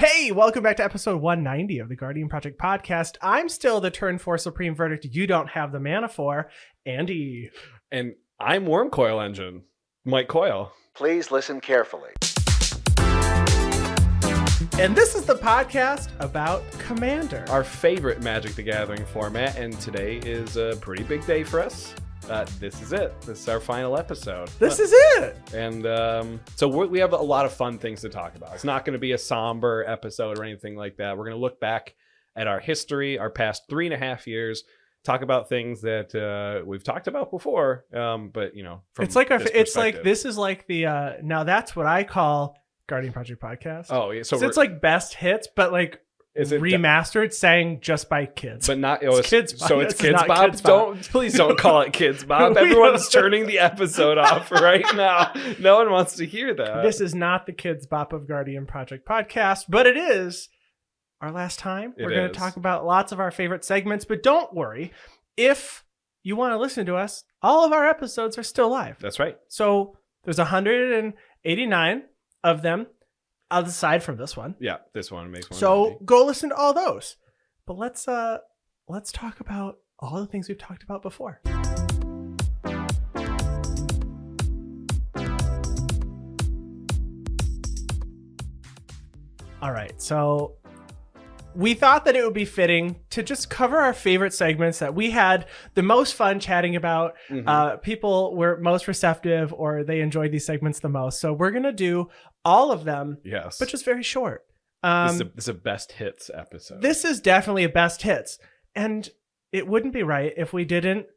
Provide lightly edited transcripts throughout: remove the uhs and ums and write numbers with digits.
Hey, welcome back to episode 190 of the Guardian Project podcast. I'm still the turn 4 Supreme Verdict you don't have the mana for, Andy. And I'm Worm Coil Engine, Mike Coyle. Please listen carefully. And this is the podcast about Commander. Our favorite Magic the Gathering format, and today is a pretty big day for us. This is it. This is our final episode. This is it. And so we have a lot of fun things to talk about. It's not going to be a somber episode or anything like that. We're going to look back at our history, our past 3.5 years, talk about things that we've talked about before. But you know, from it's like this is like the now that's what I call Guardian Project podcast. Oh yeah, so it's like best hits, but like is it remastered, sang just by kids, but not it's Kids Bob. So it's Kids Bob. Please don't call it Kids Bob. Everyone's turning the episode off right now. No one wants to hear that. This is not the Kids Bop of Guardian Project podcast, but it is our last time. We're going to talk about lots of our favorite segments, but don't worry. If you want to listen to us, all of our episodes are still live. That's right. So there's 189 of them. Aside from this one. Yeah, this one makes one. So go listen to all those. But let's talk about all the things we've talked about before. All right, so we thought that it would be fitting to just cover our favorite segments that we had the most fun chatting about. People were most receptive or they enjoyed these segments the most. So we're going to do all of them, yes, but just very short. This is a best hits episode. This is definitely a best hits. And it wouldn't be right if we didn't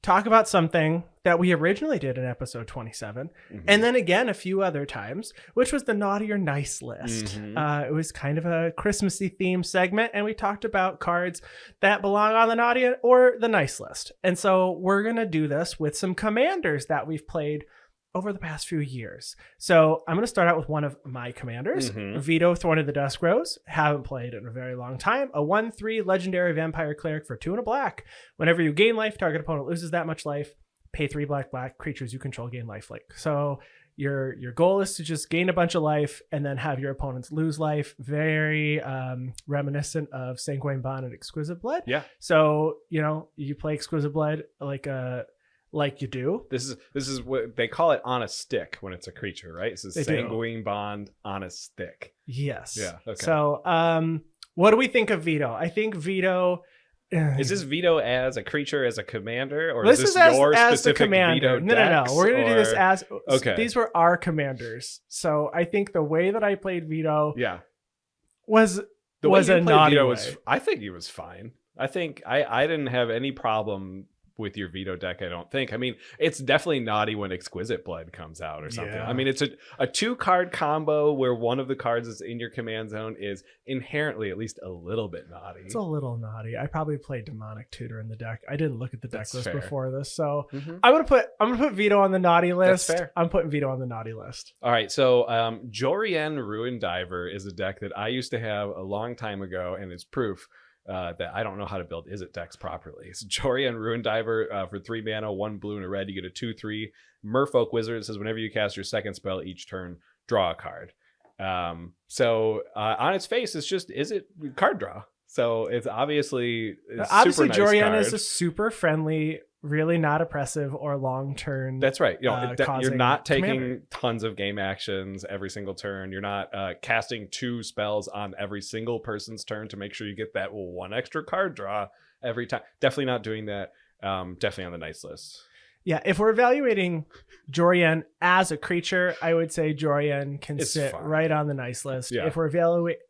talk about something that we originally did in episode 27 and then again a few other times, which was the naughty or nice list. It was kind of a Christmassy themed segment, and we talked about cards that belong on the naughty or the nice list. And so we're going to do this with some commanders that we've played over the past few years. So I'm going to start out with one of my commanders, Vito, Thorn of the Dusk Rose. Haven't played in a very long time. A 1/3 legendary vampire cleric for 2 and a black. Whenever you gain life, target opponent loses that much life. Pay 3 black. Creatures you control gain lifelink. So your goal is to just gain a bunch of life and then have your opponents lose life. Very reminiscent of Sanguine Bond and Exquisite Blood. Yeah. So you play Exquisite Blood like you do. This is what they call it, on a stick when it's a creature, right? This is Sanguine Bond on a stick. Yes. Yeah. Okay. So what do we think of Vito? I think Vito. Is this Vito as a creature, as a commander, or this is this your as specific the commander? Vito decks? No. We're gonna do this as okay. These were our commanders. So I think the way that I played Vito, was the way was a naughty Vito way. I think he was fine. I think I didn't have any problem with your Vito deck, I don't think. I mean, it's definitely naughty when Exquisite Blood comes out or something. Yeah. I mean, it's a 2-card combo where one of the cards that's in your command zone is inherently at least a little bit naughty. It's a little naughty. I probably played Demonic Tutor in the deck. I didn't look at the deck That's list fair. before this, so I'm gonna put Vito on the naughty list. That's fair. I'm putting Vito on the naughty list. All right, so Jorian Ruin Diver is a deck that I used to have a long time ago, and it's proof that I don't know how to build Izzet decks properly. It's Jorian Ruin Diver for 3 mana, 1 blue and a red. You get a 2/3 Merfolk Wizard. It says whenever you cast your second spell each turn, draw a card. So on its face, it's just Izzet card draw. So it's obviously super nice Jorian card. is a super friendly, really not oppressive or long turn. That's right. You're not taking commander. tons of game actions every single turn. You're not casting 2 spells on every single person's turn to make sure you get that 1 extra card draw every time. Definitely not doing that. Definitely on the nice list. Yeah, if we're evaluating Jorian as a creature, I would say Jorian can sit fine. right on the nice list. Yeah. If we're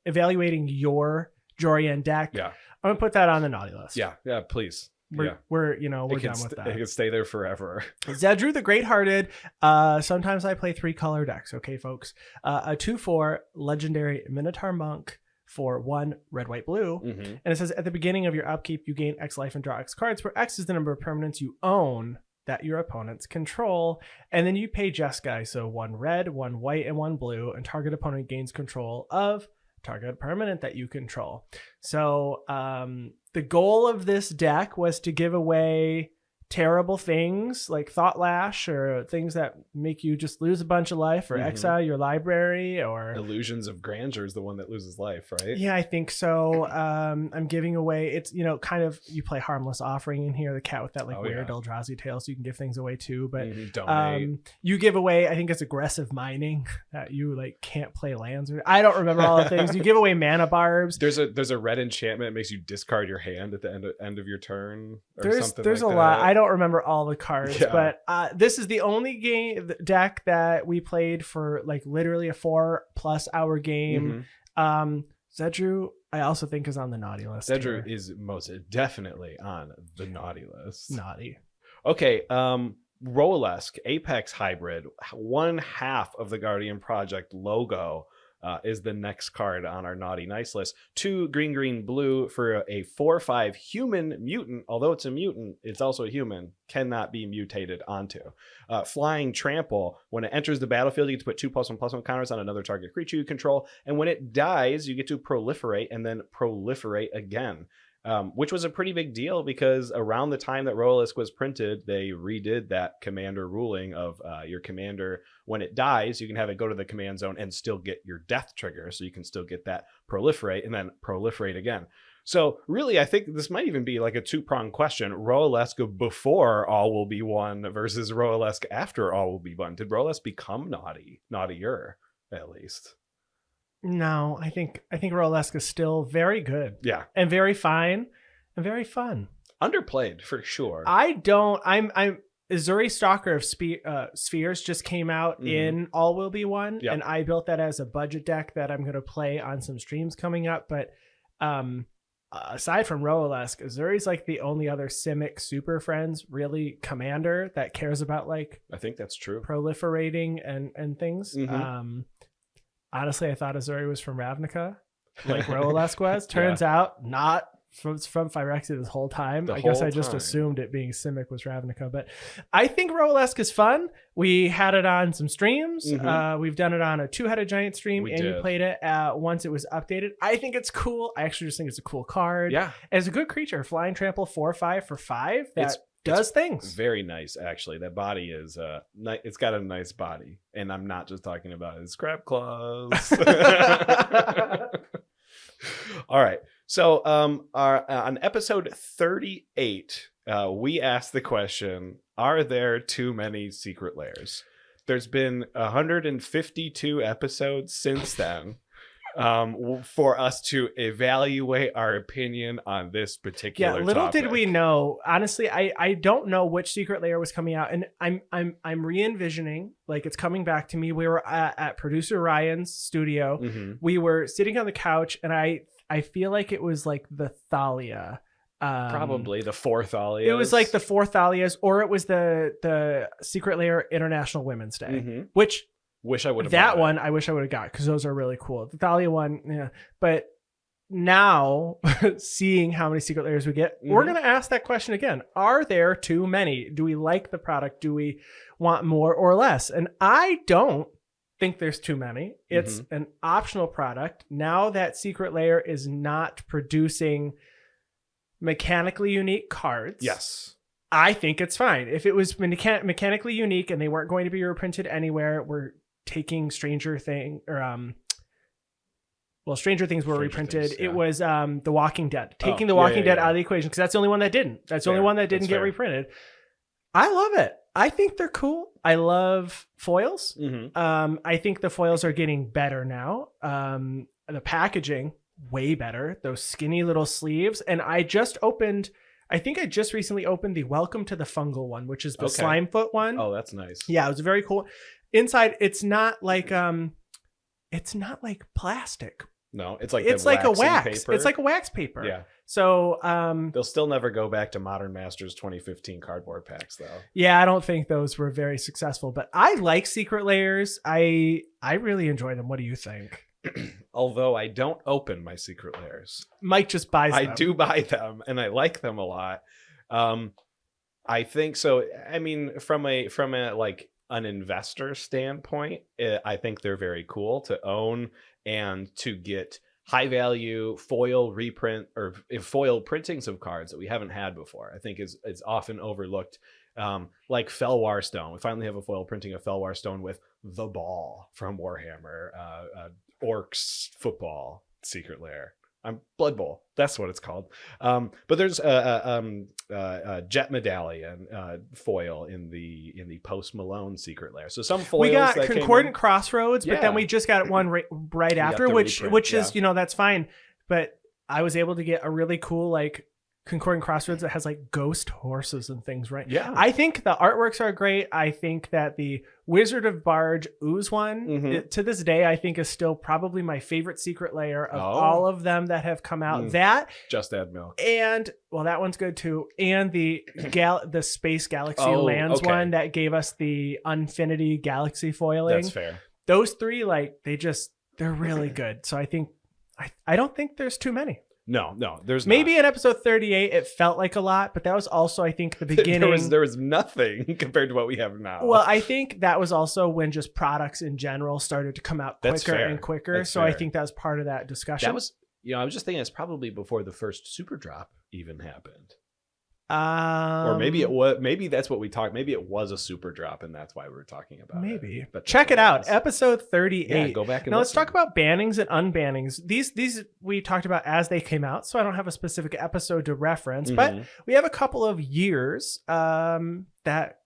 evaluating your Jorian deck, I'm gonna put that on the naughty list. Yeah, please. We're done with that. It can stay there forever. Zedru the Great-Hearted. Sometimes I play 3 color decks. Okay, folks. A 2/4 legendary Minotaur Monk for 1 red, white, blue. And it says at the beginning of your upkeep, you gain X life and draw X cards, where X is the number of permanents you own that your opponents control. And then you pay Jeskai. So 1 red, 1 white, and 1 blue, and target opponent gains control of target permanent that you control. So the goal of this deck was to give away terrible things like Thought Lash or things that make you just lose a bunch of life or exile your library or Illusions of Grandeur is the one that loses life, right? yeah, I think so. I'm giving away, it's, you know, kind of, you play Harmless Offering in here, the cat with that like weird Eldrazi tail, so you can give things away too. But you give away, I think it's aggressive mining that you like can't play lands. Or I don't remember all the things. You give away mana barbs. There's a red enchantment that makes you discard your hand at the end of your turn. Or something there's like a that. lot. I don't remember all the cards, but this is the only deck that we played for like literally a 4+ hour game. Zedru, I also think, is on the naughty list. Zedru is most definitely on the naughty list. Naughty. Okay. Rolesk Apex Hybrid, 1/2 of the Guardian Project logo. Is the next card on our naughty nice list. 2 green blue for a 4/5 human mutant. Although it's a mutant, it's also a human. Cannot be mutated onto. Flying Trample. When it enters the battlefield, you get to put 2+1/+1 counters on another target creature you control. And when it dies, you get to proliferate and then proliferate again. Which was a pretty big deal because around the time that Rolesk was printed, they redid that commander ruling of your commander, when it dies, you can have it go to the command zone and still get your death trigger. So you can still get that proliferate and then proliferate again. So really, I think this might even be like a 2-pronged question. Rolesk before All Will Be One versus Rolesk after All Will Be One. Did Rolesk become naughtier, at least? No, I think Rolesk is still very good. Yeah. And very fine and very fun. Underplayed for sure. I'm Azuri Stalker of Spheres just came out in All Will Be One, and I built that as a budget deck that I'm going to play on some streams coming up. But aside from Rolesk, Azuri's like the only other Simic Super Friends really commander that cares about like I think that's true. Proliferating and things. Honestly, I thought Azuri was from Ravnica, like Rolesk was. Turns out not. It's from Phyrexia this whole time. I guess I just assumed it being Simic was Ravnica. But I think Rolesk is fun. We had it on some streams. We've done it on a 2-headed giant stream. You played it once it was updated. I think it's cool. I actually just think it's a cool card. Yeah. As a good creature, Flying Trample 4/5 for 5. That does things. Very nice, actually. That body is it's got a nice body, and I'm not just talking about his crab claws. All right, so on episode 38, we asked the question: are there too many secret lairs? There's been 152 episodes since then. For us to evaluate our opinion on this particular little topic. Did we know, honestly, I don't know which secret layer was coming out, and I'm re-envisioning, like it's coming back to me. We were at producer Ryan's studio. We were sitting on the couch, and I feel like it was like the Thalia. Probably the 4 Thalias. It was like the 4 Thalias, or it was the Secret Lair International Women's Day, which wish I would have that one. I wish I would have got, because those are really cool. The Thalia one, yeah. But now, seeing how many secret layers we get, we're going to ask that question again. Are there too many? Do we like the product? Do we want more or less? And I don't think there's too many. It's an optional product. Now that Secret Lair is not producing mechanically unique cards. Yes. I think it's fine. If it was mechanically unique and they weren't going to be reprinted anywhere, we're taking Stranger Things were reprinted. It was The Walking Dead. Taking The Walking Dead out of the equation, because that's the only one that didn't. That's the only one that didn't get reprinted. I love it. I think they're cool. I love foils. I think the foils are getting better now. The packaging, way better. Those skinny little sleeves. And I just recently opened the Welcome to the Fungal one, which is the slime foot one. Oh, that's nice. Yeah, it was very cool. Inside, it's not like plastic. No, it's like a wax. Paper. It's like a wax paper. Yeah. So they'll still never go back to Modern Masters 2015 cardboard packs, though. Yeah, I don't think those were very successful. But I like secret layers. I really enjoy them. What do you think? Although I don't open my secret layers. Mike just buys them. I do buy them, and I like them a lot. I think so. I mean, from a like an investor standpoint, I think they're very cool to own and to get high value foil reprint or foil printings of cards that we haven't had before. I think is often overlooked. Like Felwar Stone. We finally have a foil printing of Felwar Stone with the ball from Warhammer, Orcs football secret lair. Blood Bowl. That's what it's called. But there's a Jet Medallion foil in the Post Malone secret lair. So some foils we got that Concordant Crossroads, but then Yeah. we just got one right after, the which reprint, is that's fine. But I was able to get a really cool like Concordant Crossroads that has like ghost horses and things, right? Yeah. I think the artworks are great. I think that the Wizard of Barge Ooze one, Mhm. to this day, I think is still probably my favorite secret layer of Oh. all of them that have come out. Mm. That Just add milk. and well, that one's good too. And the Space Galaxy Oh, Lands okay. one that gave us the Unfinity Galaxy foiling. That's fair. Those three, like they're really good. So I think I don't think there's too many. No, there's Maybe not. in episode 38 it felt like a lot, but that was also I think the beginning. there was nothing compared to what we have now. Well, I think that was also when just products in general started to come out That's quicker fair. and quicker. That's So I fair. think that was part of that discussion. that was I was just thinking it's probably before the first super drop even happened. Or maybe it was. Maybe that's what we talked. Maybe it was a super drop, and that's why we were talking about maybe. it. But Check it that's what out. was. Episode 38. Yeah, go back and Now let's listen. talk about bannings and unbannings. These we talked about as they came out, so I don't have a specific episode to reference, but Mhm. we have a couple of years that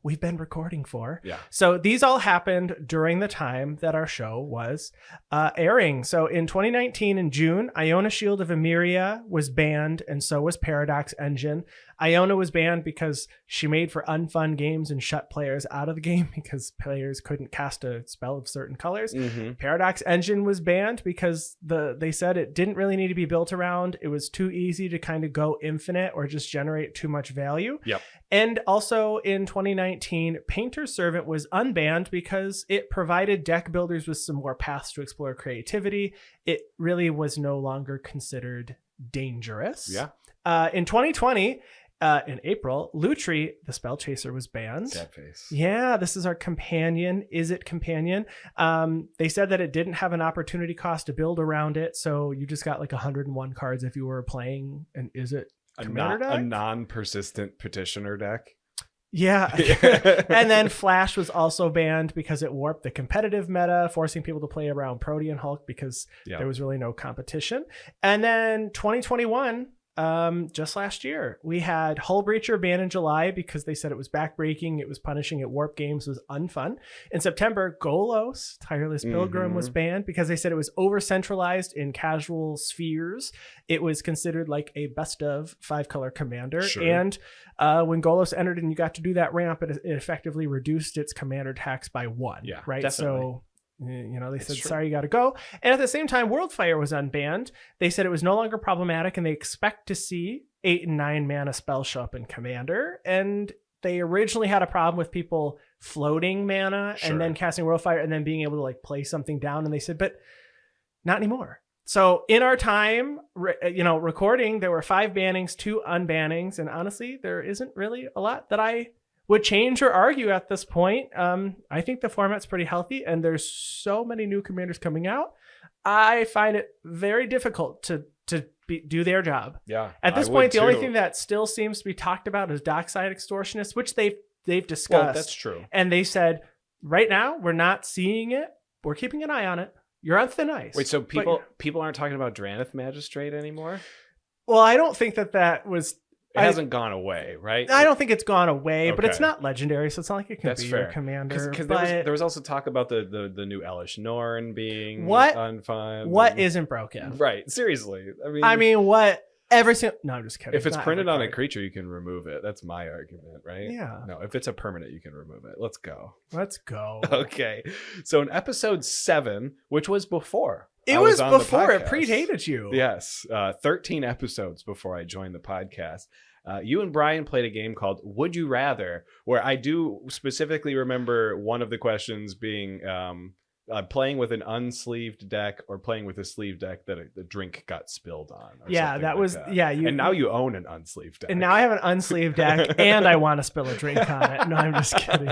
we've been recording for. Yeah. So these all happened during the time that our show was airing. So in 2019, in June, Iona Shield of Emeria was banned, and so was Paradox Engine. Iona was banned because she made for unfun games and shut players out of the game because players couldn't cast a spell of certain colors. Mhm. Paradox Engine was banned because they said it didn't really need to be built around. It was too easy to kind of go infinite or just generate too much value. Yep. And also in 2019, Painter's Servant was unbanned because it provided deck builders with some more paths to explore creativity. It really was no longer considered dangerous. Yeah. In 2020, in April, Lutri, the Spell Chaser, was banned. Sad face. Yeah, this is our companion. Is it companion? They said that it didn't have an opportunity cost to build around it, so you just got like 101 cards if you were playing an Is It Commander deck? A non-persistent petitioner deck. Yeah. And then Flash was also banned because it warped the competitive meta, forcing people to play around Protean Hulk because Yeah. there was really no competition. And then 2021, just last year, we had Hull Breacher banned in July because they said it was backbreaking, it was punishing at Warp Games, was unfun. In September, Golos, Tireless Pilgrim, was banned because they said it was over-centralized in casual spheres. It was considered like a best of 5-color commander. Sure. And when Golos entered and you got to do that ramp, it effectively reduced its commander tax by 1. Yeah, right. definitely. So they said, true. sorry, you got to go. And at the same time, Worldfire was unbanned. They said it was no longer problematic and they expect to see 8 and 9 mana spells show up in Commander. And they originally had a problem with people floating mana Sure. and then casting Worldfire and then being able to like play something down. And they said, but not anymore. So in our time, recording, there were 5 bannings, 2 unbannings. And honestly, there isn't really a lot that I would change or argue at this point. I think the format's pretty healthy and there's so many new commanders coming out. I find it very difficult to do their job. Yeah. At this I point, would the only too. thing that still seems to be talked about is Dockside Extortionists, which they've discussed. Well, that's true. And they said, right now, we're not seeing it. We're keeping an eye on it. You're on thin ice. Wait, so But- people aren't talking about Drannith Magistrate anymore? well, I don't think that was... It hasn't gone away, right? I don't think it's gone away, but it's Okay. not legendary, so it's not like it can That's be fair. your commander. Because But there was also talk about the new Elish Norn being What- unfun. what isn't broken? right? Seriously, I mean, what every single... No, I'm just kidding. if it's Not printed every on a card. creature, you can remove it. That's my argument, right? Yeah. No, if it's a permanent, you can remove it. Let's go. Let's go. Okay, so in episode 7, which was before It I was on the before. It podcast. predated you. Yes, 13 episodes before I joined the podcast. You and Brian played a game called Would You Rather, where I do specifically remember one of the questions being playing with an unsleeved deck or playing with a sleeved deck that the drink got spilled on. Or Yeah, something that like was... that. Yeah, And now you own an unsleeved deck. And now I have an unsleeved deck, and I want to spill a drink on it. No, I'm just kidding.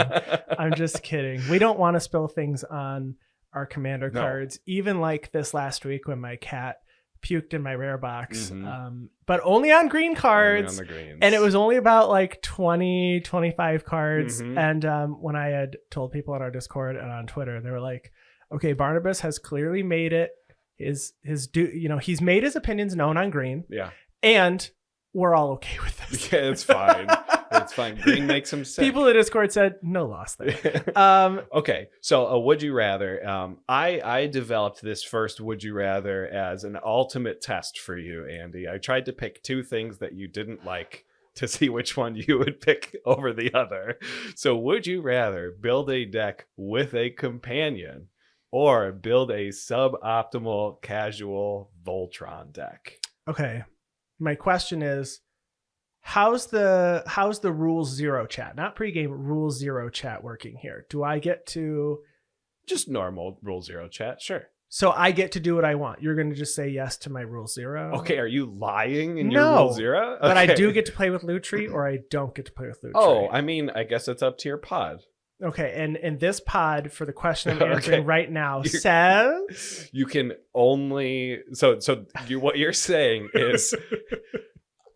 I'm just kidding. We don't want to spill things on our commander No. cards, even like this last week when my cat puked in my rare box, Mhm. but only on green Only cards. on the greens. And it was only about like 20, 25 cards. Mhm. And when I had told people on our Discord and on Twitter, they were like, okay, Barnabas has clearly made it he's made his opinions known on green, Yeah. and we're all okay with this. Yeah, it's fine. It's fine. Green makes him sick. People in Discord said no loss there. Okay, so a would you rather. I developed this first would you rather as an ultimate test for you, Andy. I tried to pick two things that you didn't like to see which one you would pick over the other. So would you rather build a deck with a companion or build a suboptimal casual Voltron deck? Okay. My question is, how's the rules zero chat, not pregame, rules zero chat working here? Do I get to Just normal rule zero chat, sure. so I get to do what I want? You're going to just say yes to my rule zero? Okay, are you lying in your No, rule zero? But I Okay. do get to play with Lutri, or I don't get to play with Lutri. Oh, I mean, I guess it's up to your pod. Okay, and this pod, for the question I'm answering Okay. right now, You're- says You can only what you're saying is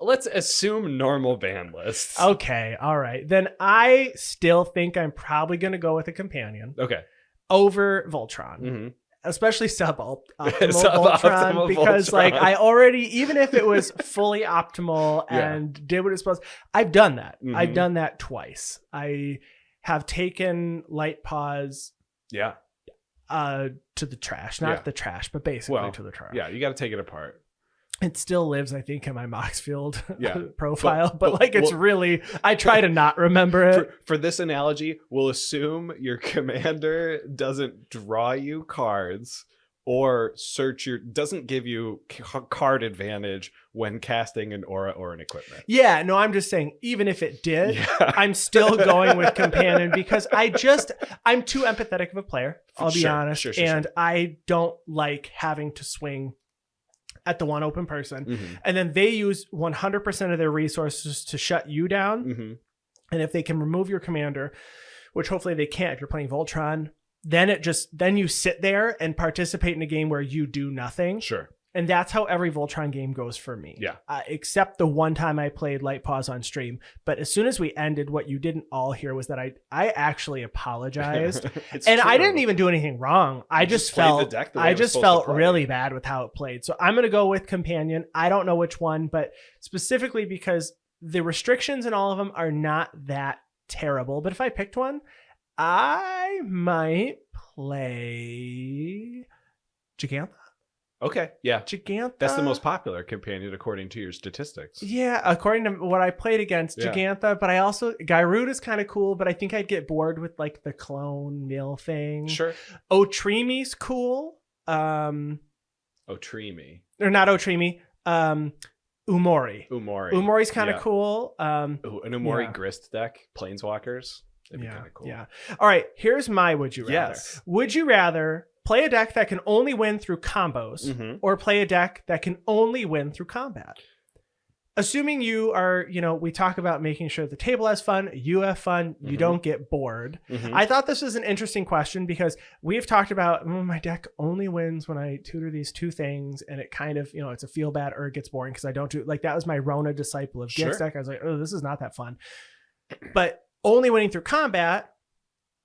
let's assume normal ban lists. okay, all right. Then I still think I'm probably going to go with a companion Okay. over Voltron. hmm Especially suboptimal Suboptimal Voltron, because like Voltron. I already, even if it was fully optimal Yeah. and did what it's supposed, I've done that. Mhm. I've done that twice. I have taken Light Paws Yeah. to the trash, not Yeah. the trash, but basically Well, to the trash. Yeah, you got to take it apart. It still lives, I think, in my Moxfield Yeah. profile, but but- like it's well- really, I try to not remember it. For this analogy, we'll assume your commander doesn't draw you cards or doesn't give you card advantage when casting an aura or an equipment. Yeah, no, I'm just saying, even if it did, Yeah. I'm still going with companion because I'm too empathetic of a player. I'll be Sure, honest. sure. And I don't like having to swing at the one open person. Mhm. And then they use 100% of their resources to shut you down. Mhm. And if they can remove your commander, which hopefully they can't if you're playing Voltron, then you sit there and participate in a game where you do nothing. Sure. And that's how every Voltron game goes for me. Yeah. Except the one time I played Light Paws on stream. But as soon as we ended, what you didn't all hear was that I actually apologized. It's And I true. didn't even do anything wrong. I You just played the felt deck the way it I was just supposed to felt play. really bad with how it played. So I'm gonna go with companion. I don't know which one, but specifically because the restrictions in all of them are not that terrible. But if I picked one, I might play Gigantha. Okay. Yeah. Gigantha. That's the most popular companion according to your statistics. Yeah, according to what I played against, Yeah. Gigantha, but I also Gyrood is kind of cool, but I think I'd get bored with like the clone mill thing. Sure. Otrimi's cool. Oh, Trimi. Or not Otrimi. Umori. Umori. Umori's kind of Yeah. cool. Ooh, an Umori Yeah. Grist deck, Planeswalkers. That'd be Yeah, kind of cool. yeah. All right, here's my would you rather. Yes. Would you rather play a deck that can only win through combos Mhm. or play a deck that can only win through combat? Assuming you are, we talk about making sure the table has fun, you have fun, you Mhm. don't get bored. Mhm. I thought this was an interesting question because we've talked about my deck only wins when I tutor these two things, and it kind of, it's a feel bad or it gets boring because I don't do like that was my Rona Disciple of Gix Sure. deck. I was like, oh, this is not that fun. But only winning through combat,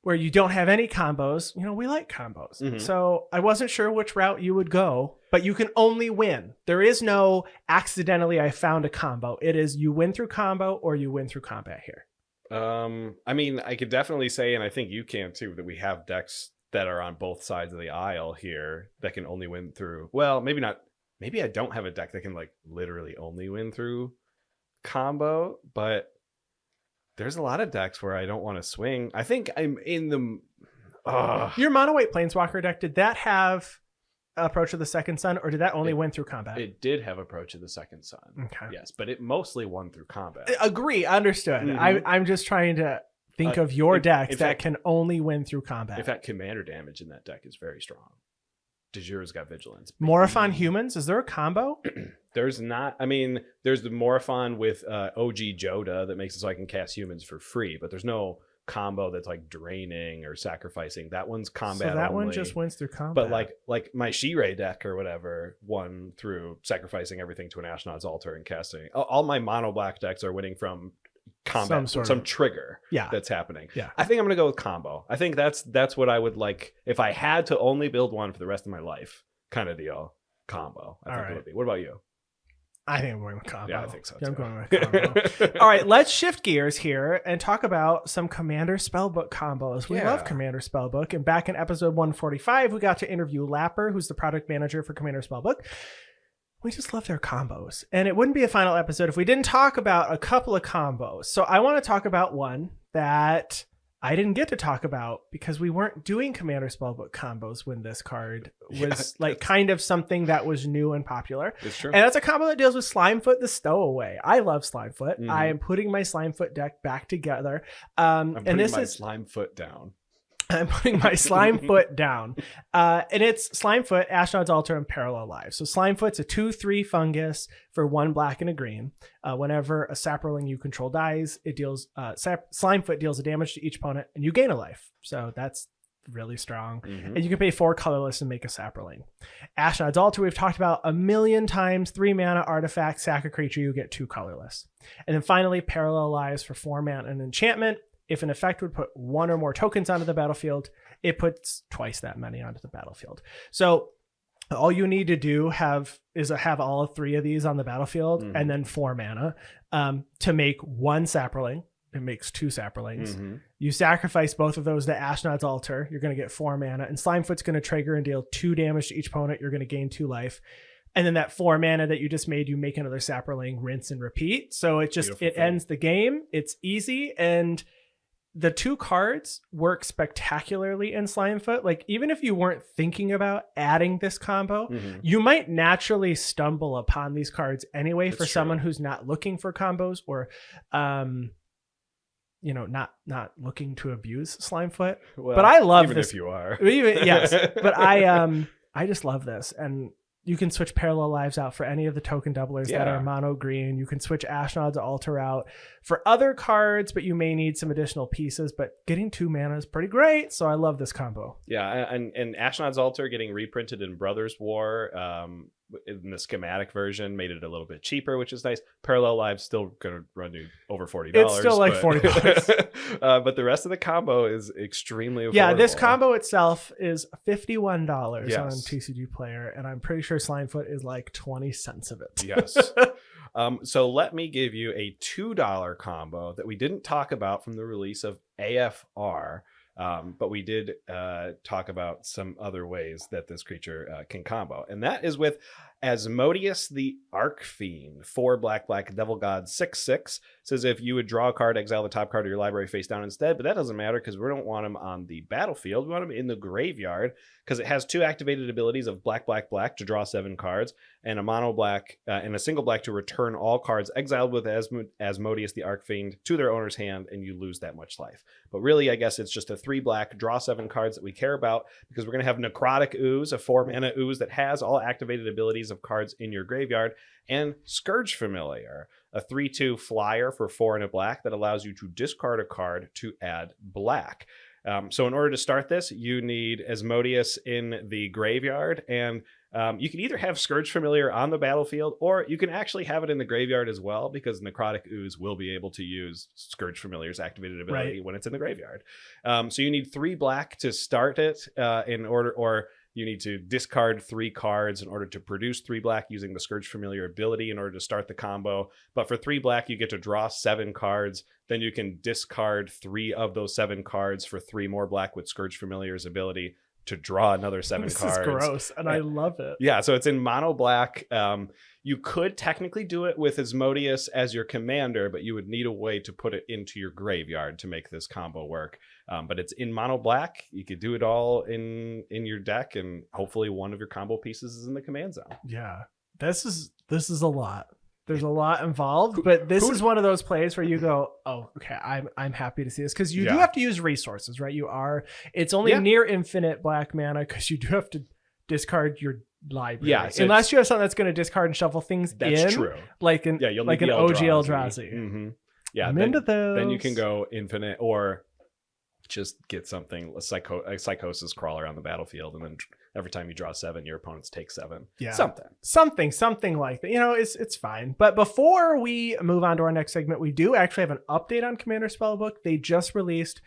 where you don't have any combos, we like combos. Mhm. So I wasn't sure which route you would go, but you can only win. There is no accidentally I found a combo. It is you win through combo or you win through combat here. I mean, I could definitely say, and I think you can too, that we have decks that are on both sides of the aisle here that can only win through. Well, maybe not. Maybe I don't have a deck that can like literally only win through combo, but there's a lot of decks where I don't want to swing. I think I'm in the. Your mono white planeswalker deck, did that have Approach of the Second Sun, or did that only win through combat? It did have Approach of the Second Sun. Okay. Yes, but it mostly won through combat. Agree, understood. Mhm. I'm just trying to think of your in decks that fact- can only win through combat. In fact, commander damage in that deck is very strong. De Jure's got Vigilance. Morphin humans, is there a combo? There's not. I mean, there's the Morphon with OG Joda that makes it so I can cast humans for free, but there's no combo that's like draining or sacrificing. That one's combat. So that only. one just wins through combat. But like my Shirei deck or whatever won through sacrificing everything to an Ashnod's Altar and casting. All my mono black decks are winning from combat, some trigger that's happening. Yeah. I think I'm gonna go with combo. I think that's what I would like if I had to only build one for the rest of my life, kind of deal. Combo. I think it would be. What about you? I think I'm going with combo. Yeah, I think so too. I'm going with combo. All right, let's shift gears here and talk about some Commander Spellbook combos. We love Commander Spellbook. And back in episode 145, we got to interview Lapper, who's the product manager for Commander Spellbook. We just love their combos. And it wouldn't be a final episode if we didn't talk about a couple of combos. So I want to talk about one that I didn't get to talk about because we weren't doing Commander Spellbook combos when this card was kind of something that was new and popular. It's true. And that's a combo that deals with Slimefoot the Stowaway. I love Slimefoot. Mm-hmm. I am putting my Slimefoot deck back together. I'm putting my Slimefoot down. I'm putting my Slimefoot down. And it's Slimefoot, Ashnod's Altar, and Parallel Lives. So Slimefoot's a 2/3 fungus for 1 black and a green. Whenever a Saproling you control dies, it deals Slimefoot deals a damage to each opponent, and you gain a life. So that's really strong. Mm-hmm. And you can pay 4 colorless and make a Saproling. Ashnod's Altar, we've talked about a million times. 3 mana artifact, sack a creature, you get 2 colorless. And then finally, Parallel Lives for 4 mana and enchantment. If an effect would put 1 or more tokens onto the battlefield, it puts twice that many onto the battlefield. So all you need to do is have all 3 of these on the battlefield and then 4 mana to make 1 Saproling. It makes 2 Saprolings. Mm-hmm. You sacrifice both of those to Ashnod's Altar. You're going to get 4 mana. And Slimefoot's going to trigger and deal 2 damage to each opponent. You're going to gain 2 life. And then that 4 mana that you just made, you make another Saproling, rinse and repeat. So it ends the game. It's easy. And the 2 cards work spectacularly in Slimefoot. Like, even if you weren't thinking about adding this combo, you might naturally stumble upon these cards anyway. That's for someone who's not looking for combos or, not looking to abuse Slimefoot. Well, but I love this. If you are. Yes. But I just love this. And you can switch Parallel Lives out for any of the token doublers that are mono green. You can switch Ashnod's Altar out for other cards, but you may need some additional pieces. But getting 2 mana is pretty great, so I love this combo. Yeah, and Ashnod's Altar getting reprinted in Brothers War in the schematic version made it a little bit cheaper, which is nice. Parallel Lives still going to run you over $40. It's still like $40. But the rest of the combo is extremely affordable. Yeah, this combo itself is $51 on TCG Player, and I'm pretty sure Slimefoot is like 20 cents of it. Yes. So let me give you a $2 combo that we didn't talk about from the release of AFR. But we did talk about some other ways that this creature can combo. And that is with Asmodeus the Archfiend. 4 black, Devil God, 6/6. Says if you would draw a card, exile the top card of your library face down instead. But that doesn't matter because we don't want him on the battlefield. We want him in the graveyard because it has 2 activated abilities of black to draw 7 cards, and a mono black and a single black to return all cards exiled with Asmodeus the Archfiend to their owner's hand, and you lose that much life. But really, I guess it's just a 3 black, draw 7 cards that we care about because we're going to have Necrotic Ooze, a 4 mana ooze that has all activated abilities of cards in your graveyard, and Scourge Familiar, a 3/2 flyer for 4 and a black that allows you to discard a card to add black. So in order to start this, you need Asmodeus in the graveyard, and you can either have Scourge Familiar on the battlefield, or you can actually have it in the graveyard as well, because Necrotic Ooze will be able to use Scourge Familiar's activated ability when it's in the graveyard. So you need 3 black to start it or you need to discard 3 cards in order to produce 3 black using the Scourge Familiar ability in order to start the combo. But for 3 black, you get to draw 7 cards. Then you can discard 3 of those 7 cards for 3 more black with Scourge Familiar's ability to draw another 7 cards. This is gross, and I love it. Yeah, so it's in mono black. You could technically do it with Asmodeus as your commander, but you would need a way to put it into your graveyard to make this combo work. But it's in mono black. You could do it all in your deck, and hopefully one of your combo pieces is in the command zone. Yeah, this is a lot. There's a lot involved, but this is one of those plays where you go, oh, okay, I'm happy to see this, because you do have to use resources, right? It's only near infinite black mana because you do have to discard your library. Yeah, so unless you have something that's going to discard and shuffle things that's true. Like an OG Eldrazi. Mm-hmm. Yeah, I'm into those. Then you can go infinite, or just get something, a psychosis crawler on the battlefield, and then every time you draw 7, your opponents take 7. Yeah. Something like that. It's fine. But before we move on to our next segment, we do actually have an update on Commander Spellbook. They just released,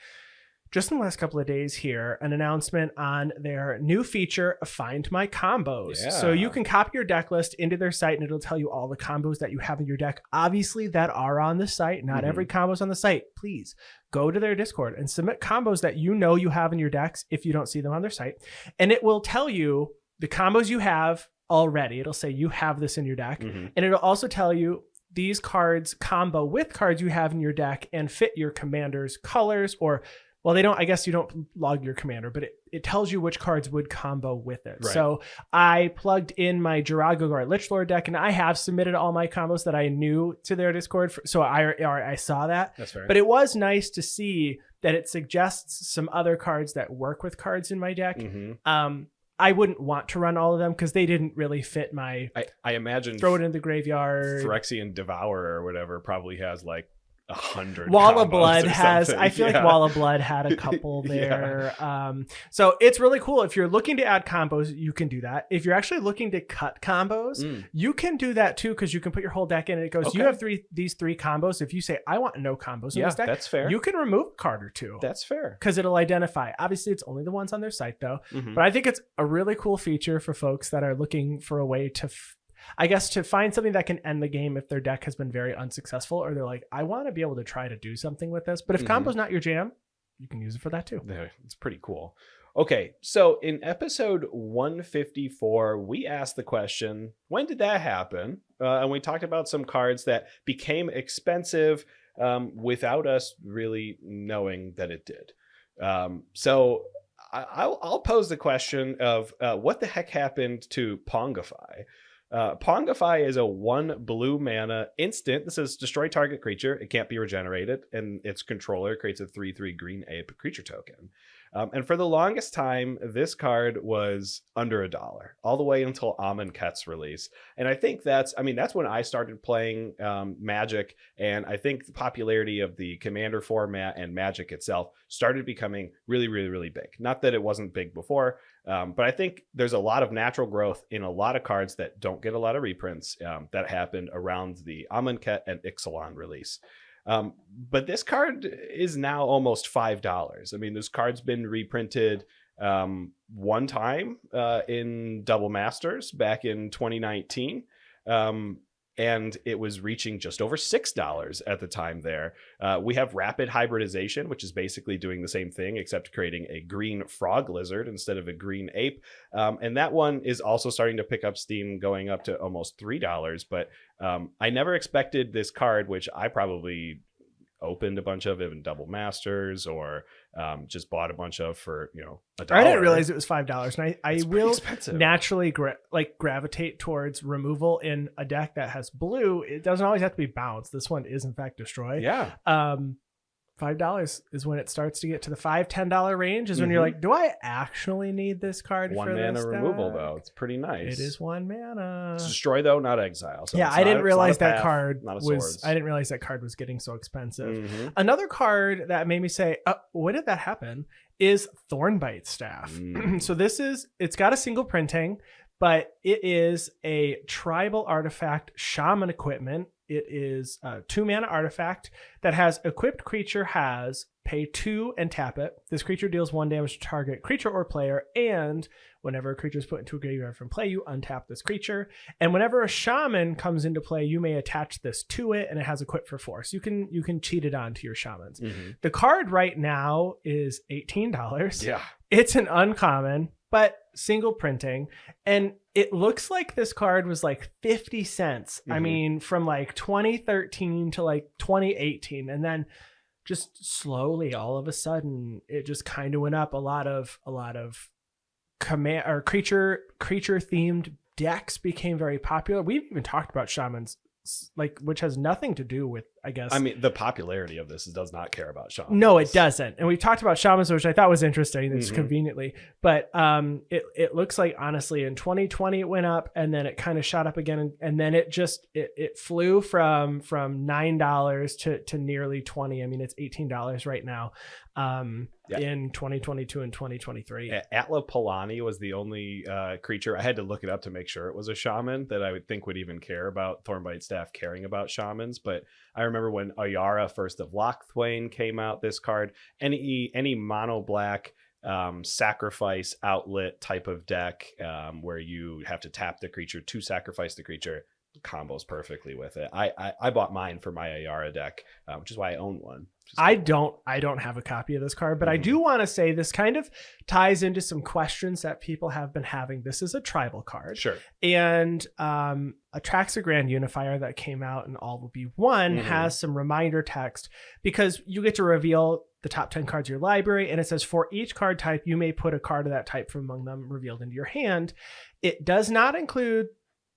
just in the last couple of days here, an announcement on their new feature, Find My Combos. Yeah. So you can copy your deck list into their site and it'll tell you all the combos that you have in your deck, obviously, that are on the site. Not every combo's on the site. Please go to their Discord and submit combos that you know you have in your decks if you don't see them on their site. And it will tell you the combos you have already. It'll say you have this in your deck. And it'll also tell you these cards combo with cards you have in your deck and fit your commander's colors, or well, they don't, I guess you don't log your commander, but it tells you which cards would combo with it. Right. So I plugged in my Jiragogar Lichlord deck, and I have submitted all my combos that I knew to their Discord. So I saw that. That's fair. But it was nice to see that it suggests some other cards that work with cards in my deck. I wouldn't want to run all of them because they didn't really fit my... I imagine... Throw it in the graveyard. Phyrexian Devourer or whatever probably has like 100 Wall of Blood has, something. I feel like Wall of Blood had a couple there. So it's really cool. If you're looking to add combos, you can do that. If you're actually looking to cut combos, you can do that too, because you can put your whole deck in and it goes, you have these three combos. If you say, I want no combos in this deck, that's fair. You can remove a card or two. That's fair. Because it'll identify. Obviously, it's only the ones on their site though. But I think it's a really cool feature for folks that are looking for a way to I guess to find something that can end the game if their deck has been very unsuccessful, or they're like, I want to be able to try to do something with this. But if combo's not your jam, you can use it for that too. It's pretty cool. Okay, so in episode 154, we asked the question, when did that happen? And we talked about some cards that became expensive without us really knowing that it did. So I'll pose the question of what the heck happened to Pongify? Pongify is a 1 blue mana instant. This is destroy target creature. It can't be regenerated, and its controller creates a 3/3 green ape creature token. And for the longest time, this card was under $1, all the way until Amonkhet's release. And I think that's when I started playing Magic, and I think the popularity of the Commander format and Magic itself started becoming really, really, really big. Not that it wasn't big before, but I think there's a lot of natural growth in a lot of cards that don't get a lot of reprints that happened around the Amonkhet and Ixalan release. But this card is now almost $5. I mean, this card's been reprinted one time in Double Masters back in 2019. And it was reaching just over $6 at the time there. We have Rapid Hybridization, which is basically doing the same thing, except creating a green frog lizard instead of a green ape. And that one is also starting to pick up steam, going up to almost $3. But I never expected this card, which I probably opened a bunch of in Double Masters or just bought a bunch of for $1. I didn't realize it was $5, and I will expensive. Naturally gravitate towards removal in a deck that has blue. It doesn't always have to be bounced. This one is in fact destroy. Yeah. $5 is when it starts to get to the $5-10 range. Is when you're like, do I actually need this card? One for mana this removal deck? though. It's pretty nice. It is 1 mana. It's destroy though, not exile. So I didn't realize that card was. I didn't realize that card was getting so expensive. Another card that made me say, when did that happen? Is Thornbite Staff. So it's got a single printing, but it is a tribal artifact shaman equipment. It is a 2 mana artifact that has equipped creature has pay 2 and tap it. This creature deals 1 damage to target creature or player, and whenever a creature is put into a graveyard from play, you untap this creature. And whenever a shaman comes into play, you may attach this to it, and it has equip for 4. So you can cheat it onto your shamans. The card right now is $18. Yeah. It's an uncommon, but single printing, and it looks like this card was like 50 cents. I mean, from like 2013 to like 2018, and then just slowly, all of a sudden, it just kind of went up. A lot of command or creature themed decks became very popular. We've even talked about shamans, which has nothing to do with I guess. I mean, the popularity of this does not care about shamans. No, it doesn't. And we've talked about shamans, which I thought was interesting. It's Mhm. conveniently, but it looks like honestly in 2020 it went up, and then it kind of shot up again, and then it just it flew from $9 to nearly 20. I mean, it's $18 right now. Yeah. In 2022 and 2023. Atla Polani was the only creature. I had to look it up to make sure it was a shaman that I would think would even care about Thornbite staff caring about shamans. But I remember when Ayara First of Lochthwain came out, this card, any mono black sacrifice outlet type of deck where you have to tap the creature to sacrifice the creature combos perfectly with it. I bought mine for my Ayara deck, which is why I own one. I don't have a copy of this card, but I do want to say this kind of ties into some questions that people have been having. This is a tribal card. Sure. And Atraxa Grand Unifier that came out in All Will Be One has some reminder text, because you get to reveal the top 10 cards of your library, and it says for each card type, you may put a card of that type from among them revealed into your hand. It does not include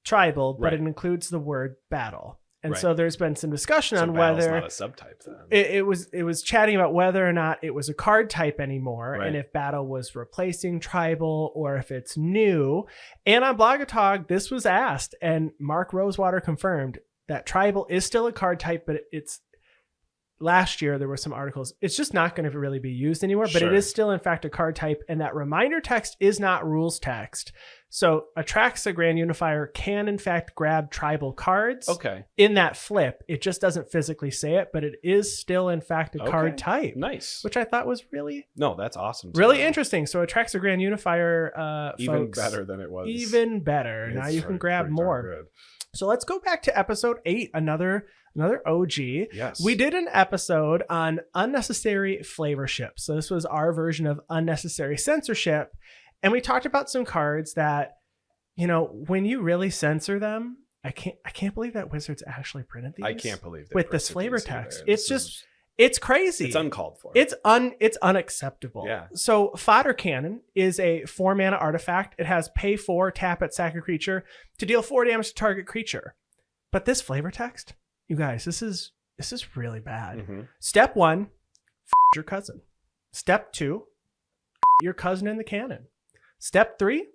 tribal, but it includes the word battle. And so there's been some discussion on whether not a subtype then. It was chatting about whether or not it was a card type anymore, and if battle was replacing tribal or if it's new. And on Blogatog, this was asked, and Mark Rosewater confirmed that tribal is still a card type, but it's last year there were some articles. It's just not going to really be used anymore, but it is still in fact a card type, and that reminder text is not rules text. So Atraxa Grand Unifier can in fact grab tribal cards in that flip. It just doesn't physically say it, but it is still in fact a card type. Nice. Which I thought was really that's awesome. Really interesting. So Atraxa Grand Unifier even folks, better than it was. Even better. Now you can grab more. So let's go back to episode 8, another OG. Yes. We did an episode on unnecessary flavor ships. So this was our version of unnecessary censorship. And we talked about some cards that, you know, when you really censor them, I can't believe that Wizards actually printed these. I can't believe with this flavor text. It's crazy. It's uncalled for. It's unacceptable. Yeah. So Fodder Cannon is a 4-mana artifact. It has pay 4, tap it, sack a creature to deal 4 damage to target creature. But this flavor text, you guys, this is really bad. Step 1, your cousin. Step 2, your cousin in the cannon. Step 3,